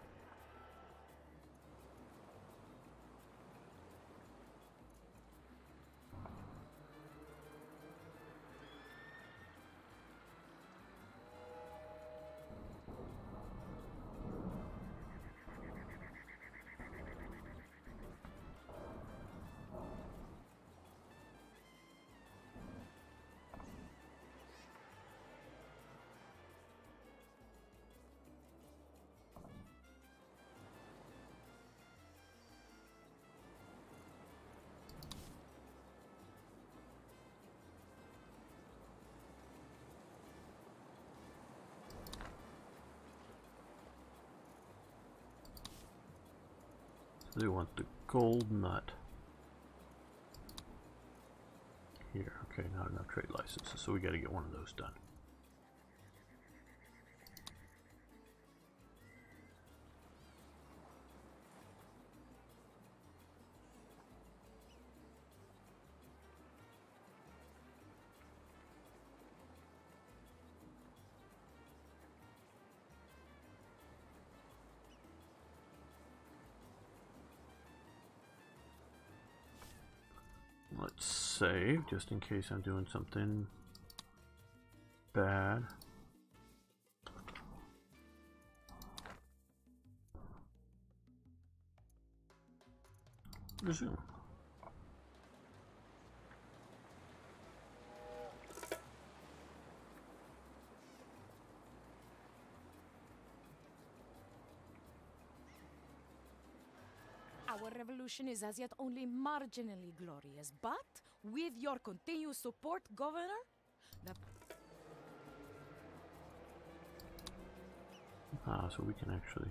They want the gold nut. Here, okay, not enough trade licenses, so we got to get one of those done. Let's save, just in case I'm doing something bad. Resume.
Our revolution is as yet only marginally glorious, but with your continued support, Governor, the...
So we can actually...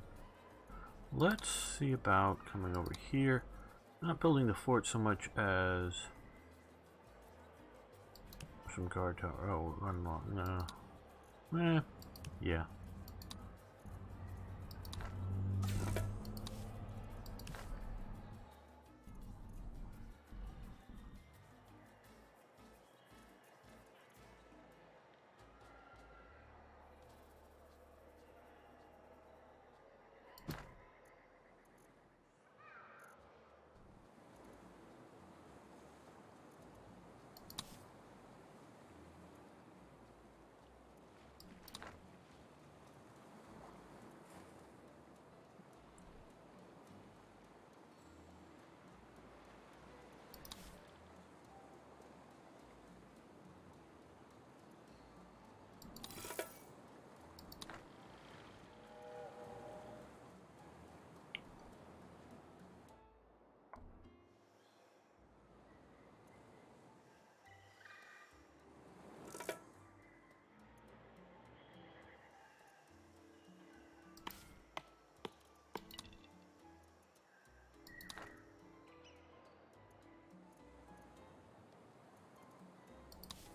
Let's see about coming over here. Not building the fort so much as... some guard tower. Oh, unlock. No. Yeah.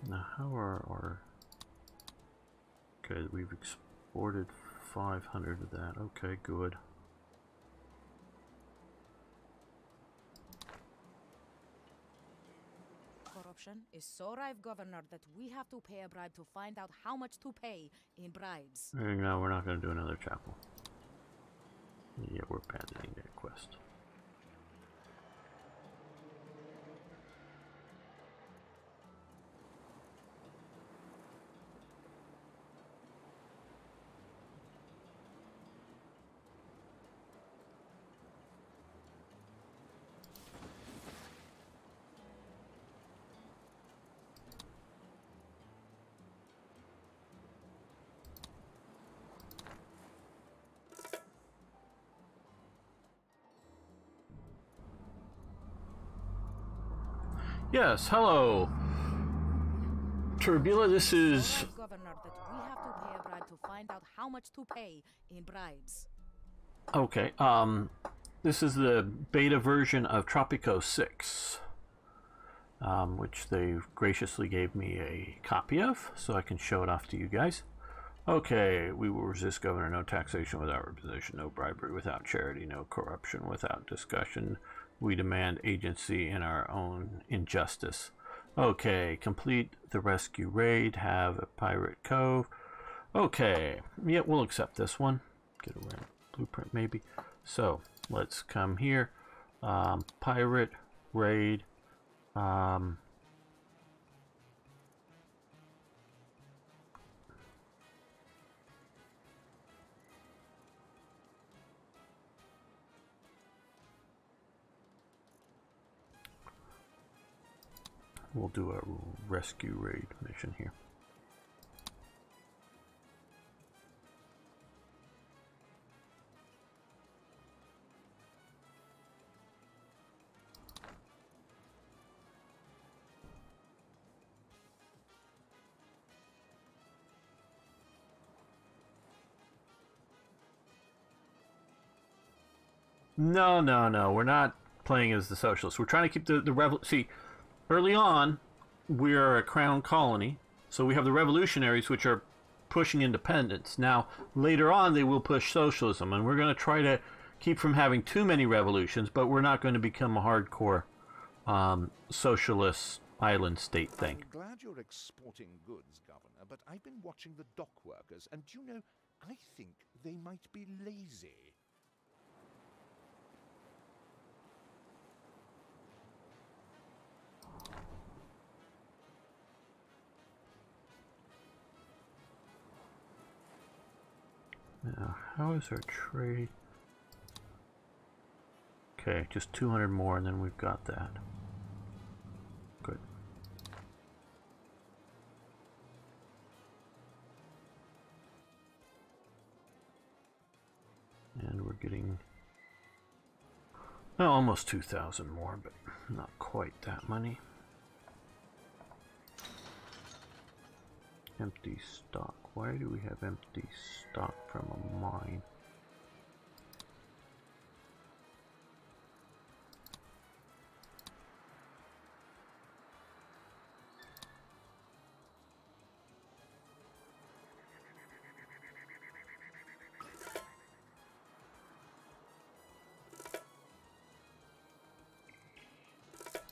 Now, how are our... Okay, we've exported 500 of that. Okay, good.
Corruption is so rife, Governor, that we have to pay a bribe to find out how much to pay in bribes.
No, we're not going to do another chapel. Yeah, we're abandoning that quest. Yes, hello. Turbula, this is...
Governor, that we have to pay a bribe to find out how much to pay in bribes.
Okay, this is the beta version of Tropico 6, which they graciously gave me a copy of, so I can show it off to you guys. Okay, we will resist governor, no taxation without reposition, no bribery without charity, no corruption without discussion. We demand agency in our own injustice. Okay, complete the rescue raid, have a pirate cove. Okay, yeah, we'll accept this one. Get around blueprint maybe. So, let's come here. Pirate raid. We'll do a rescue raid mission here. No, no, no. We're not playing as the socialists. We're trying to keep the See, early on, we're a crown colony, so we have the revolutionaries, which are pushing independence. Now, later on, they will push socialism, and we're going to try to keep from having too many revolutions, but we're not going to become a hardcore socialist island state thing.
I'm glad you're exporting goods, Governor, but I've been watching the dock workers, and you know, I think they might be lazy.
Now, how is our trade? Okay, just 200 more, and then we've got that. Good. And we're getting well, almost 2,000 more, but not quite that many. Empty stock. Why do we have empty stock from a mine?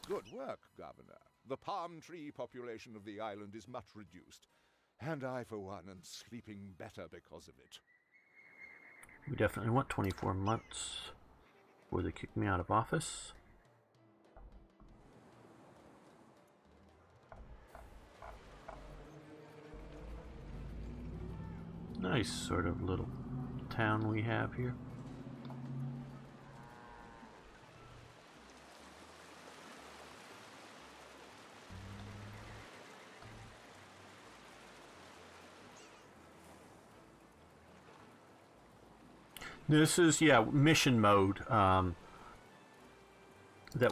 Good work, Governor. The palm tree population of the island is much reduced. And I, for one, am sleeping better because of it.
We definitely want 24 months before they kick me out of office. Nice sort of little town we have here. This is, yeah, mission mode that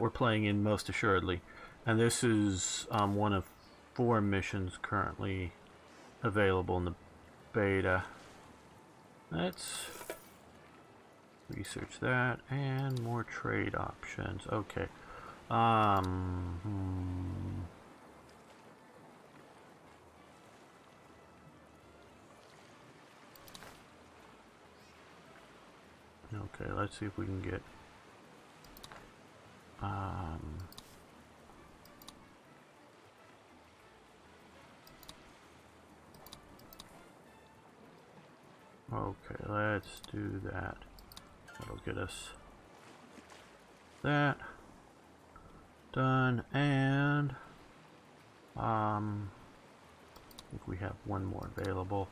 we're playing in most assuredly. And this is one of 4 missions currently available in the beta. Let's research that and more trade options. Okay. Okay, let's see if we can get okay, let's do that. That'll get us that done, and I think we have one more available.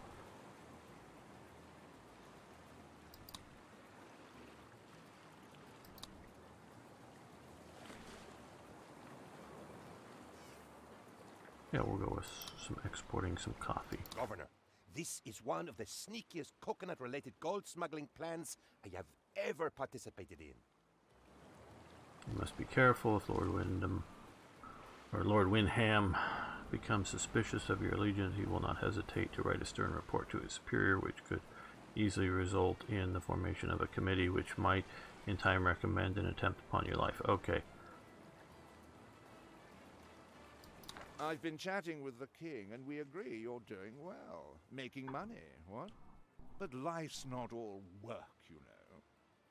Yeah, we'll go with some exporting some coffee.
Governor, this is one of the sneakiest coconut-related gold smuggling plans I have ever participated in.
You must be careful. If Lord Wyndham or Lord Windham becomes suspicious of your allegiance, he will not hesitate to write a stern report to his superior, which could easily result in the formation of a committee which might in time recommend an attempt upon your life. Okay.
I've been chatting with the king, and we agree you're doing well. Making money, what? But life's not all work, you know.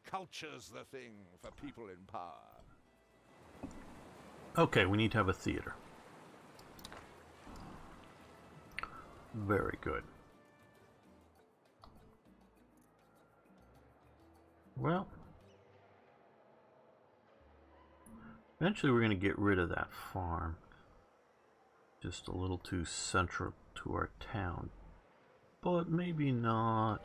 Culture's the thing for people in power.
Okay, we need to have a theater. Very good. Well, eventually we're going to get rid of that farm. Just a little too central to our town. But maybe not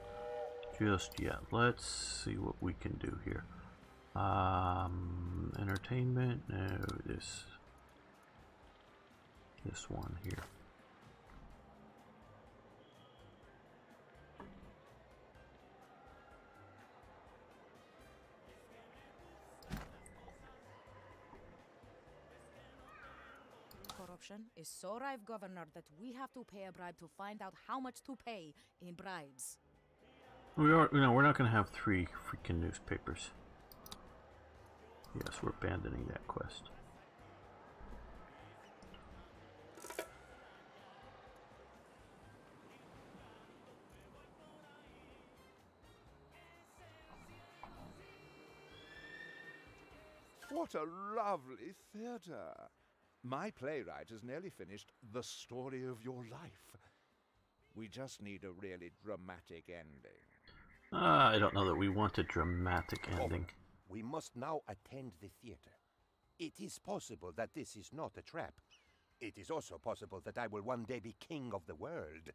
just yet. Let's see what we can do here. Entertainment? No, this one here.
Corruption is so rife, Governor, that we have to pay a bribe to find out how much to pay in bribes.
We're not going to have 3 freaking newspapers. Yes, we're abandoning that quest.
What a lovely theatre! My playwright has nearly finished The Story of Your Life. We just need a really dramatic ending.
I don't know that we want a dramatic ending.
We must now attend the theater. It is possible that this is not a trap. It is also possible that I will one day be king of the world.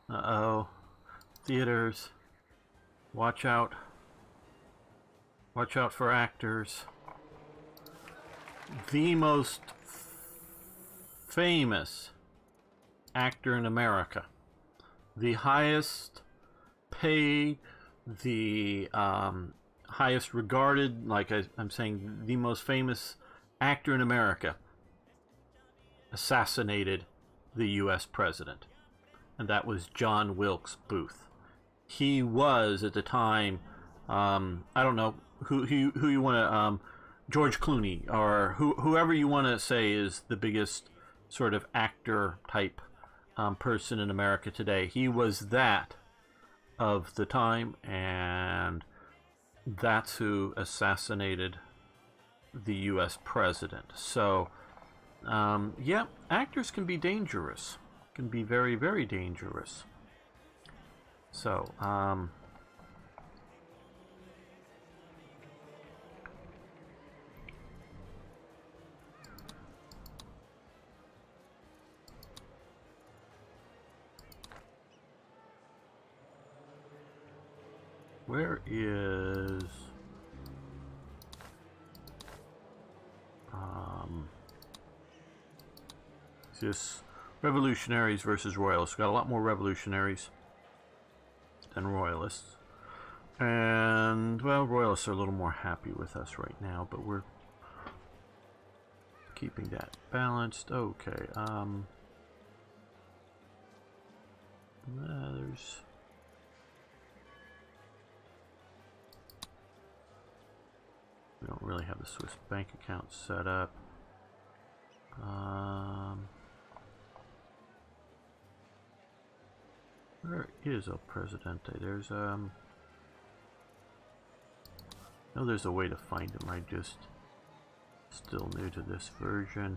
Uh-oh. Theaters. Watch out. Watch out for actors. The most famous actor in America. The highest paid, the highest regarded, like I'm saying, the most famous actor in America assassinated the U.S. president. And that was John Wilkes Booth. He was, at the time, I don't know who you want to, George Clooney, or whoever you want to say is the biggest sort of actor type person in America today. He was that of the time, and that's who assassinated the U.S. president. So, yeah, actors can be dangerous. Can be very, very dangerous. So, where is this revolutionaries versus royalists? Got a lot more revolutionaries than royalists, and well, royalists are a little more happy with us right now, but we're keeping that balanced. Okay, there's we don't really have the Swiss bank account set up. Where is El Presidente? There's no, there's a way to find him. I just still new to this version.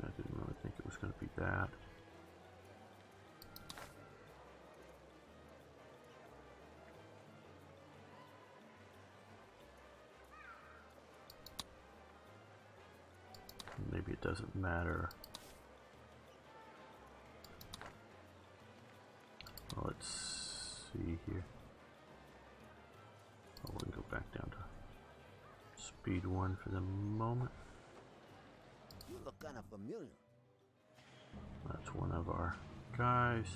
I didn't really think it was going to be that. Maybe it doesn't matter. Well, let's see here. Oh, we can go back down to speed 1 for the moment.
You look kind of familiar.
That's one of our guys.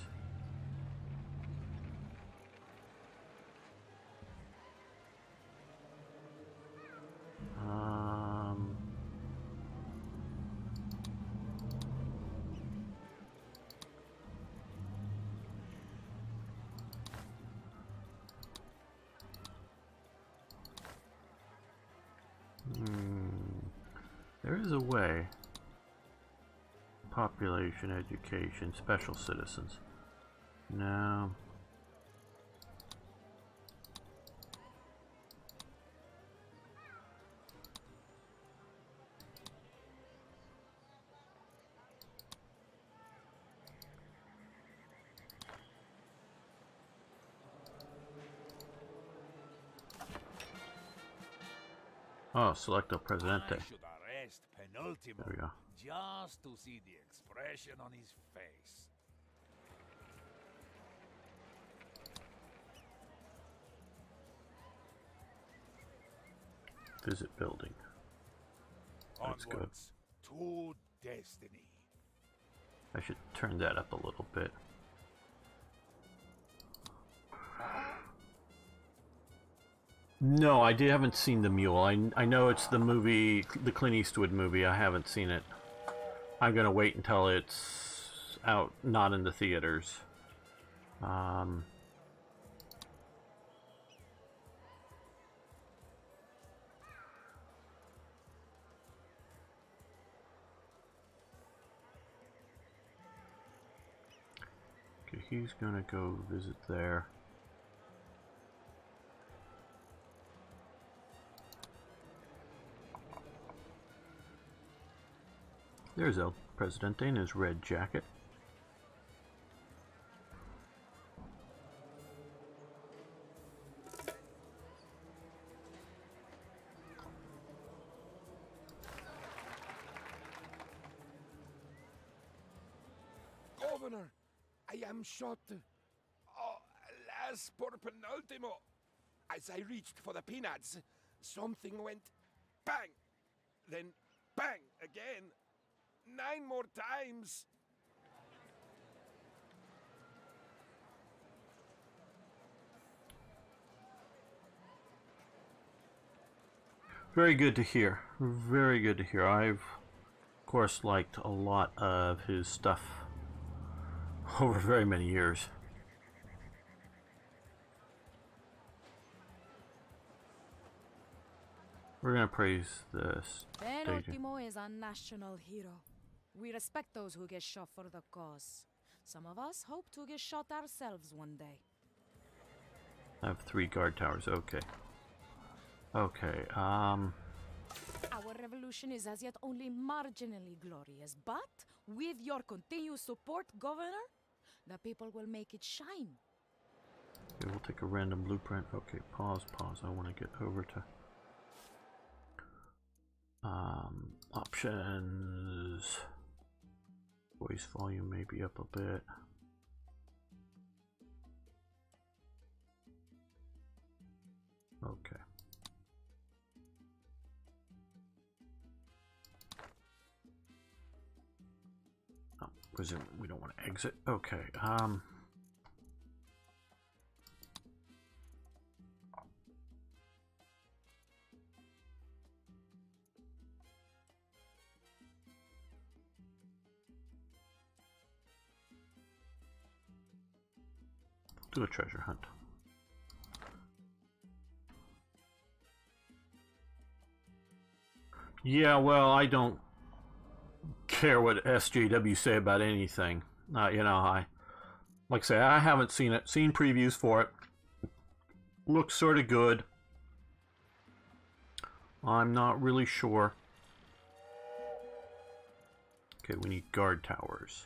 There is a way. Population, education, special citizens. No. Oh, select El Presidente.
I should arrest Penultimo
There we go.
just to see the expression on his face.
Visit building. That's good.
Onwards to destiny.
I should turn that up a little bit. No, haven't seen The Mule. I know it's the movie, the Clint Eastwood movie. I haven't seen it. I'm gonna wait until it's out, not in the theaters. Okay, he's gonna go visit there. There's El Presidente in his red jacket.
Governor, I am shot. Oh, alas, por penultimo. As I reached for the peanuts, something went bang, then bang again. 9 more times.
Very good to hear. Very good to hear. I've, of course, liked a lot of his stuff over very many years. We're gonna praise this.
Penultimo is a national hero. We respect those who get shot for the cause. Some of us hope to get shot ourselves one day.
I have 3 guard towers. Okay. Okay.
Our revolution is as yet only marginally glorious, but with your continued support, Governor, the people will make it shine.
Okay, we'll take a random blueprint. Okay, pause. I want to get over to options. Voice volume maybe up a bit. Okay. Oh, presume we don't want to exit. Okay. Do a treasure hunt. Yeah, well, I don't care what SJW say about anything. You know, like I say, I haven't seen it. Seen previews for it. Looks sort of good. I'm not really sure. Okay, we need guard towers.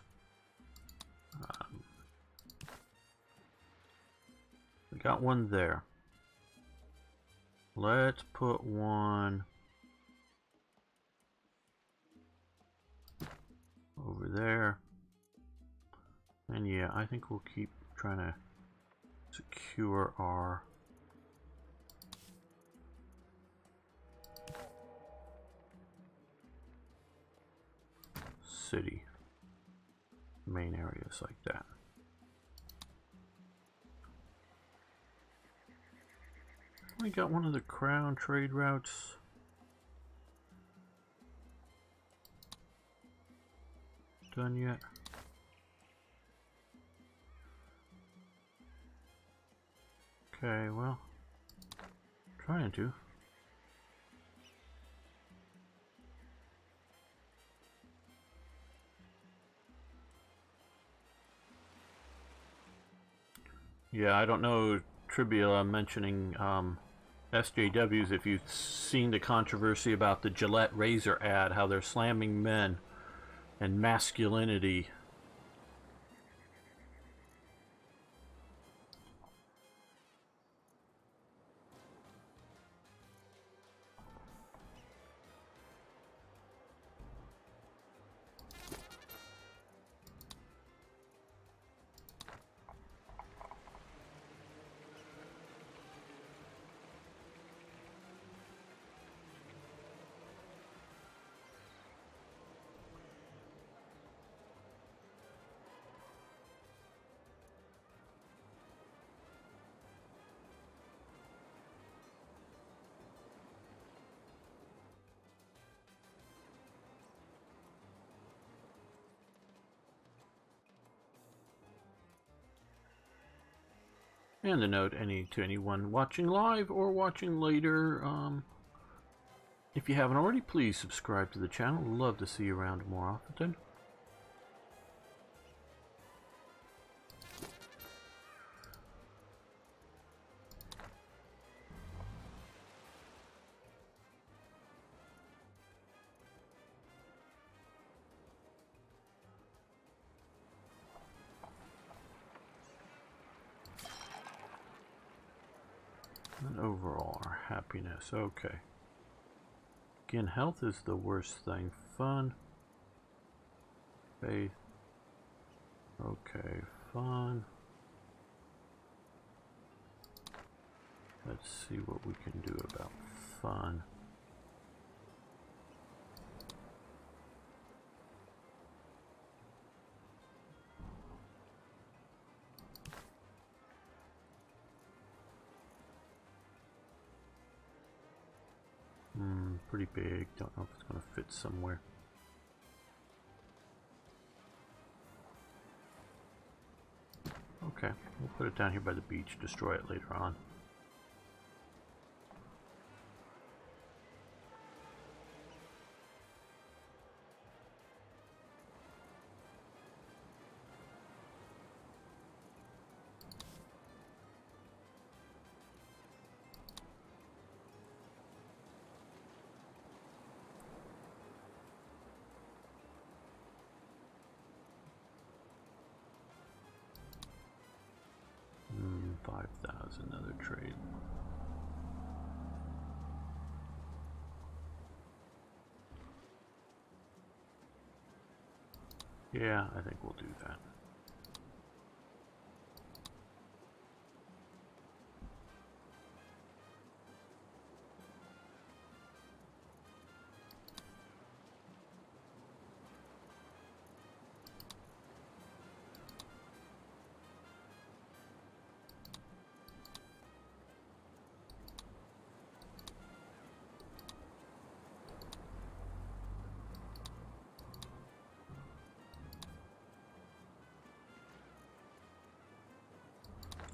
We got one there. Let's put one over there. And yeah, I think we'll keep trying to secure our city, main areas like that. We got one of the crown trade routes. Done yet? Okay, well, trying to. Yeah, I don't know, Tribula mentioning SJWs, if you've seen the controversy about the Gillette razor ad, how they're slamming men and masculinity. And a note to anyone watching live or watching later, if you haven't already, please subscribe to the channel. Love to see you around more often. And overall, our happiness. Okay. Again, health is the worst thing. Fun. Faith. Okay, fun. Let's see what we can do about fun. Pretty big. Don't know if it's going to fit somewhere. Okay, we'll put it down here by the beach, destroy it later on. Another trade. Yeah, I think we'll do that.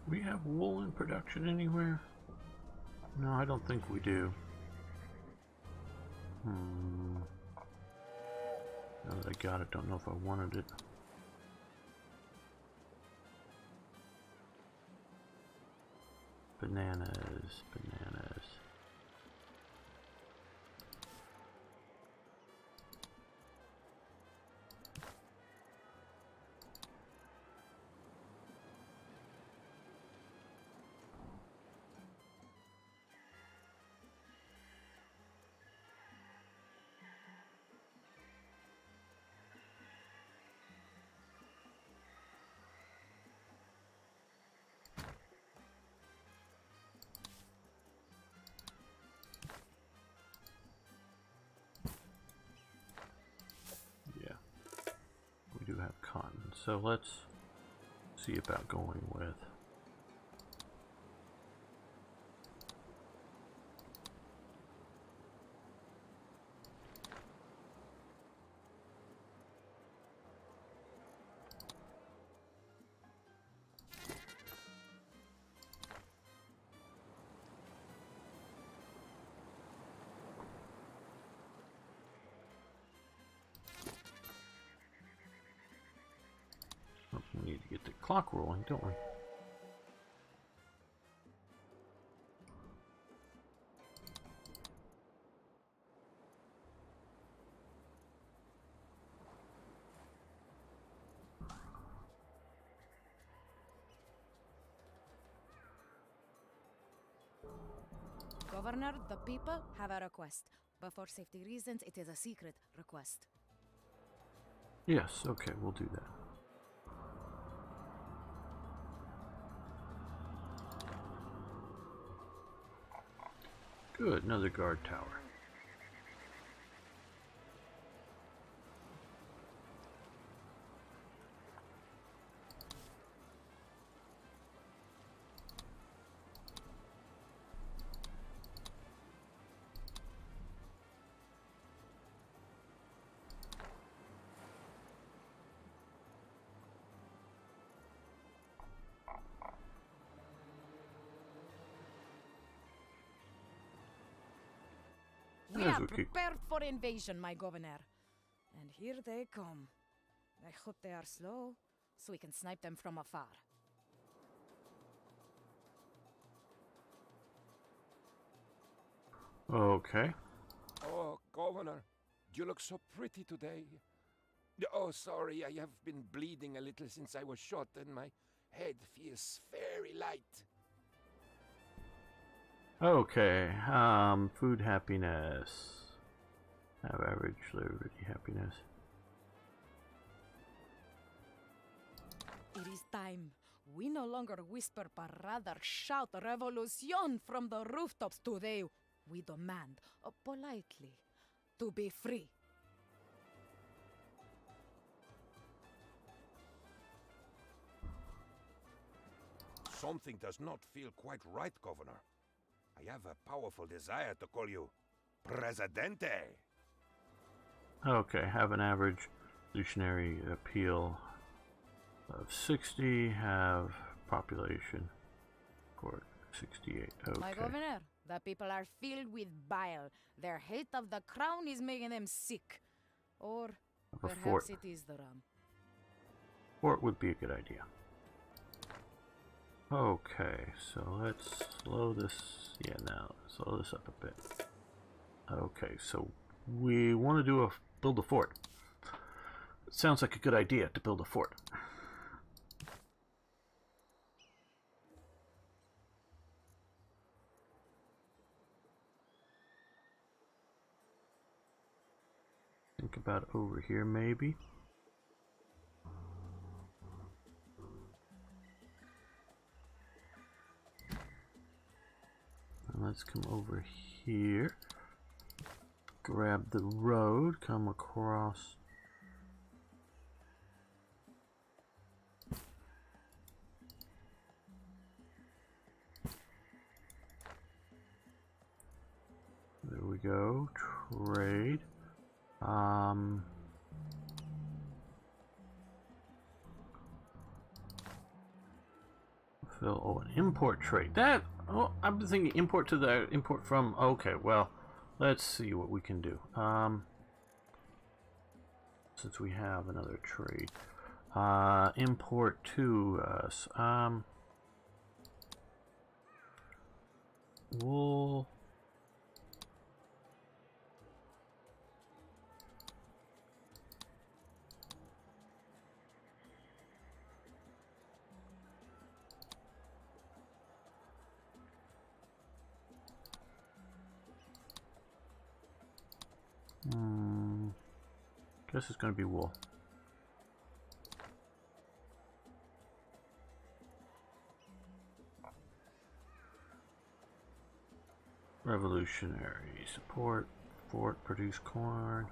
We have wool in production anywhere? No, I don't think we do. Now that I got it, don't know if I wanted it. Bananas, bananas. Do have cotton, so let's see about going with we need to get the clock rolling, don't we?
Governor, the people have a request, but for safety reasons, it is a secret request.
Yes, okay, we'll do that. Good, another guard tower.
We
As
are
we keep-
prepared for invasion, my governor. And here they come. I hope they are slow, so we can snipe them from afar.
Okay.
Oh, Governor, you look so pretty today. Oh, sorry, I have been bleeding a little since I was shot, and my head feels very light.
Okay. Food happiness. Have average liberty happiness.
It is time. We no longer whisper, but rather shout revolution from the rooftops today. We demand, politely, to be free.
Something does not feel quite right, Governor. I have a powerful desire to call you Presidente.
Okay, have an average evolutionary appeal of 60, have population for 68. Okay.
My governor, the people are filled with bile. Their hate of the crown is making them sick. Or
Have a
perhaps
fort.
it is the rum.
Fort would be a good idea. Okay, so let's slow this. Yeah, now slow this up a bit. Okay, so we want to build a fort. It sounds like a good idea to build a fort. Think about over here, maybe. And let's come over here. Grab the road, come across. There we go. Trade. Oh, an import trade. That, oh, I'm thinking import to the import from. Okay, well, let's see what we can do. Since we have another trade, import to us. Wool. Guess it's going to be wool. Revolutionary support. Fort produce corn.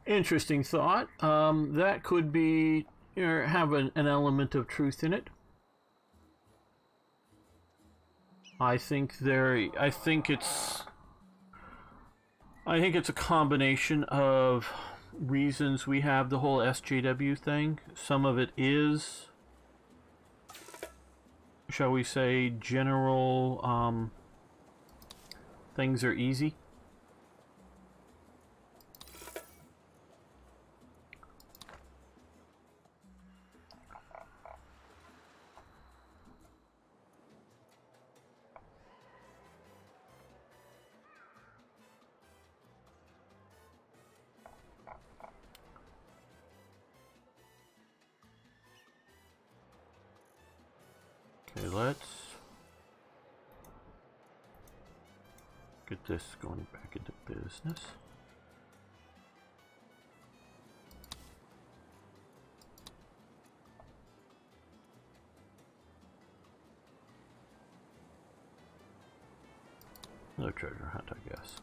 Interesting thought. That could be, have an element of truth in it. I think it's a combination of reasons we have the whole SJW thing. Some of it is, shall we say, general, things are easy. Okay, let's get this going back into business. No treasure hunt, I guess.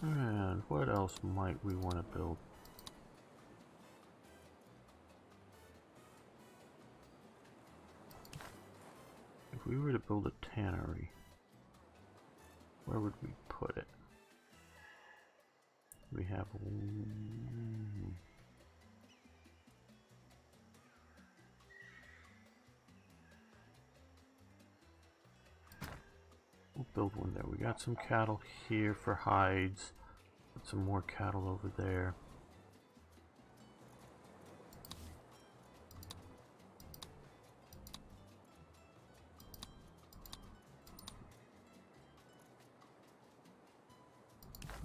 And what else might we want to build? if we were to build a tannery, where would we put it? We have... We'll build one there. We got some cattle here for hides. Put some more cattle over there.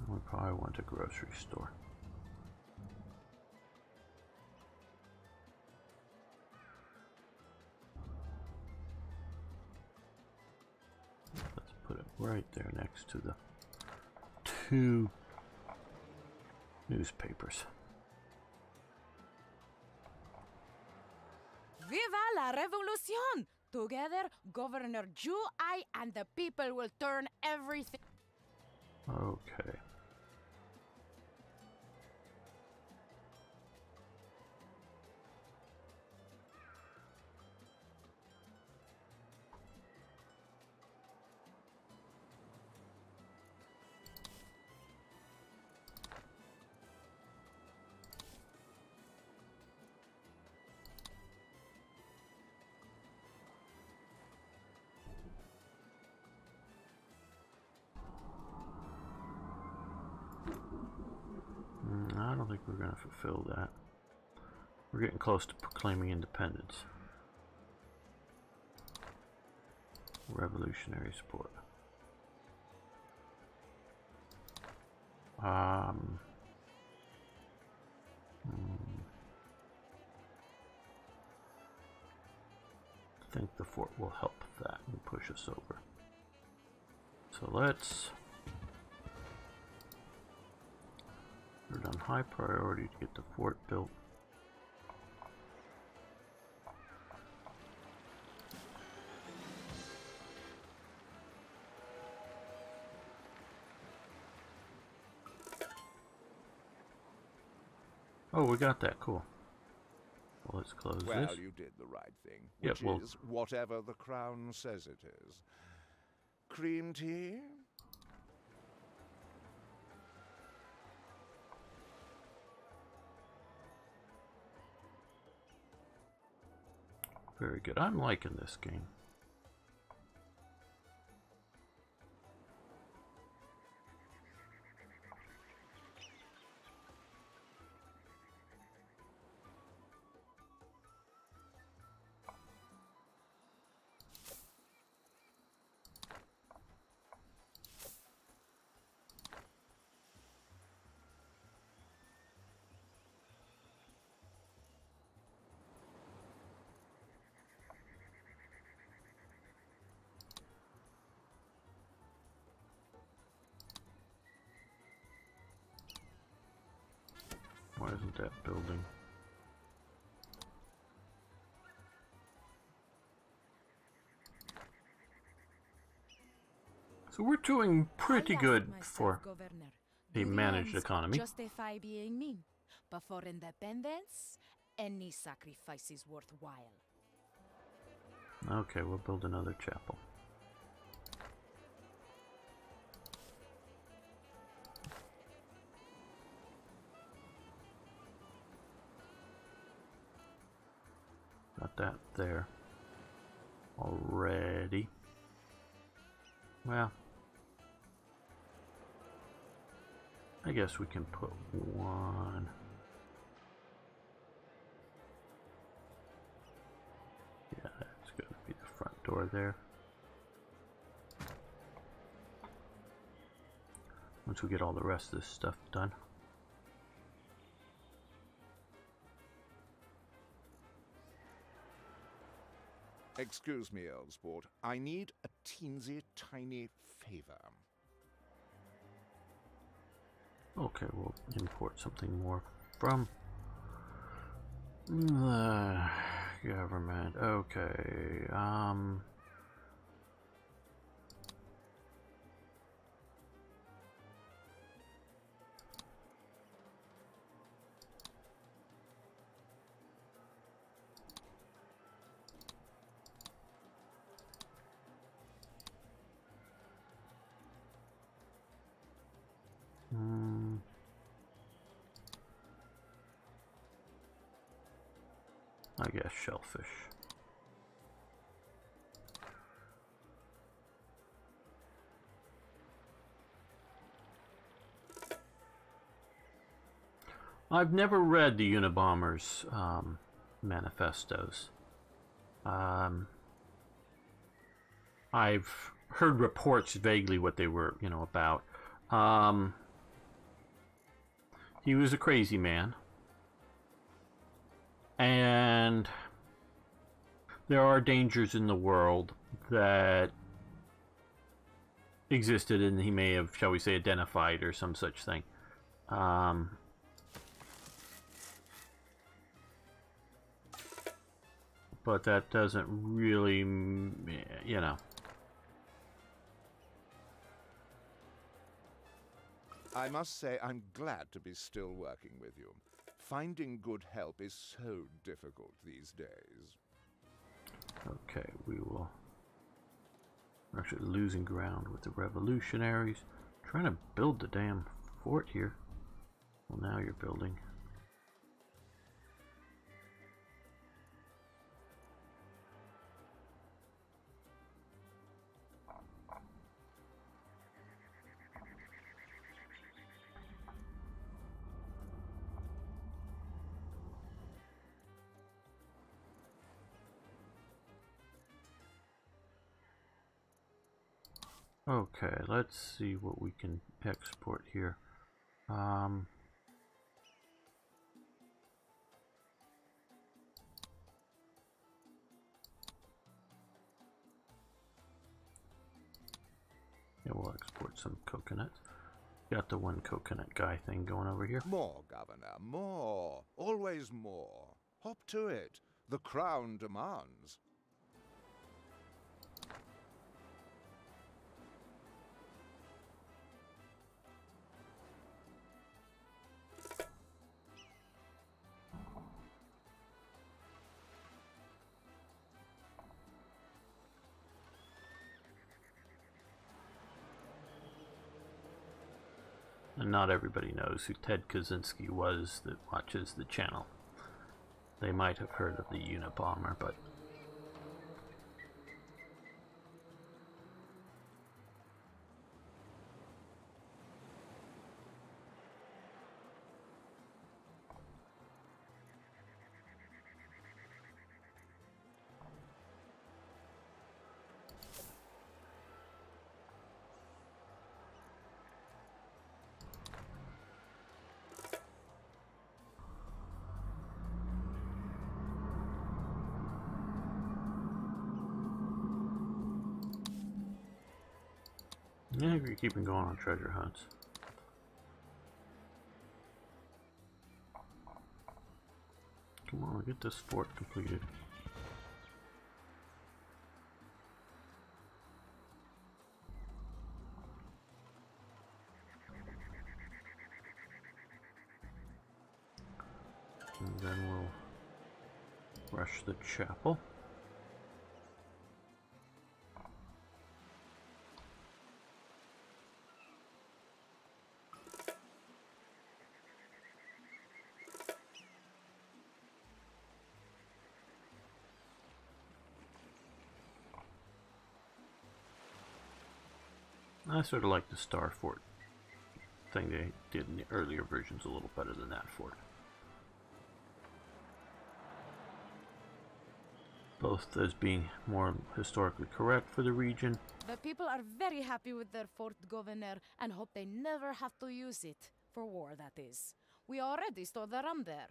We probably want a grocery store. Let's put it right there next to the 2 newspapers.
Viva la revolution! Together, Governor Ju, I, and the people will turn everything.
Okay. I don't think we're going to fulfill that. We're getting close to proclaiming independence. Revolutionary support. I think the fort will help that and push us over. So let's... We're on high priority to get the fort built. Oh, we got that. Cool. Well, let's close this.
Well, you did the right thing, which is whatever the crown says it is. Cream tea?
Very good. I'm liking this game. Why isn't that building? So we're doing pretty good for a managed economy.
Justify being mean, but for independence, any sacrifice is worthwhile.
Okay, we'll build another chapel. Got that there already. Well, I guess we can put one. Yeah, that's going to be the front door there. Once we get all the rest of this stuff done.
Excuse me, old sport. I need a teensy tiny favor.
Okay, we'll import something more from the government. Okay, I guess shellfish. I've never read the Unabomber's manifestos. I've heard reports vaguely what they were, you know, about. He was a crazy man. And there are dangers in the world that existed and he may have, shall we say, identified or some such thing. But that doesn't really, you know.
I must say I'm glad to be still working with you. Finding good help is so difficult these days.
Okay, we will... We're actually losing ground with the revolutionaries. Trying to build the damn fort here. Well, now you're building. Okay, let's see what we can export here. Yeah, we'll export some coconut. Got the one coconut guy thing going over here.
More, Governor, more. Always more. Hop to it. The crown demands.
And not everybody knows who Ted Kaczynski was that watches the channel. They might have heard of the Unabomber, but... yeah, you're keeping going on treasure hunts. Come on, get this fort completed. And then we'll rush the chapel. I sort of like the Star Fort thing they did in the earlier versions a little better than that fort. Both as being more historically correct for the region.
The people are very happy with their fort, Governor, and hope they never have to use it. For war, that is. We already stored the rum there.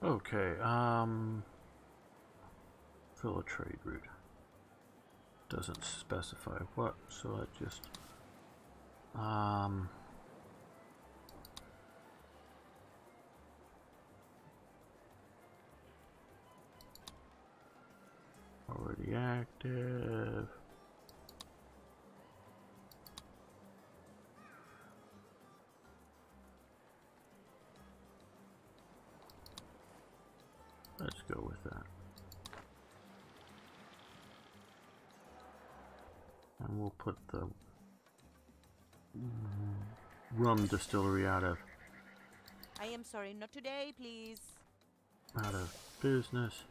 Okay, fill a trade route. Doesn't specify what, so that just Already active. Let's go with that. And we'll put the rum distillery out of
I am sorry, not today, please.
business.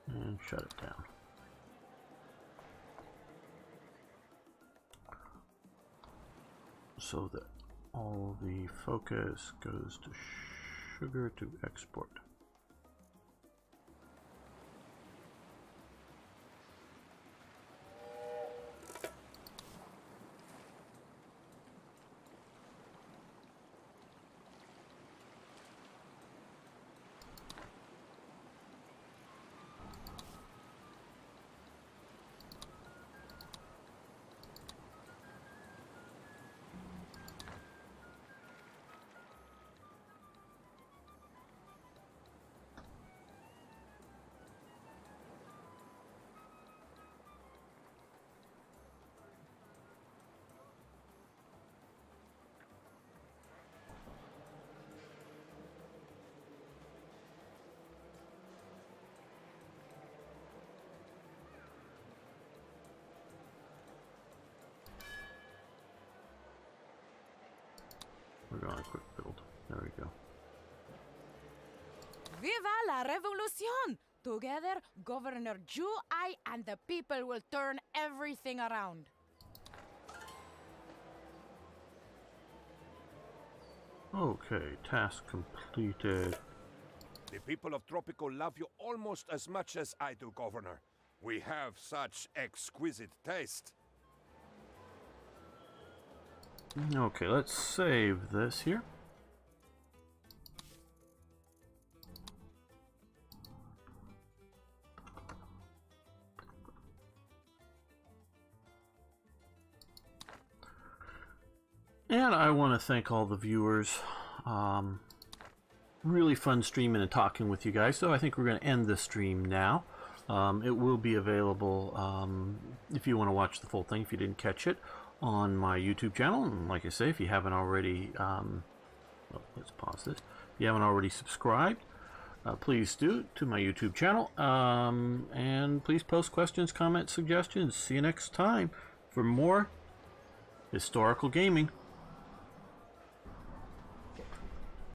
And shut it down. So that all the focus goes to sugar to export. We're going to quick build. There we go.
Viva la revolution! Together, Governor Ju, I, and the people will turn everything around.
Okay, task completed.
The people of Tropico love you almost as much as I do, Governor. We have such exquisite taste.
Okay, let's save this here. And I want to thank all the viewers. Really fun streaming and talking with you guys. So I think we're going to end this stream now. It will be available if you want to watch the full thing, if you didn't catch it, on my YouTube channel. And like I say, if you haven't already, well, let's pause this. If you haven't already subscribed, please do to my YouTube channel. And please post questions, comments, suggestions. See you next time for more historical gaming.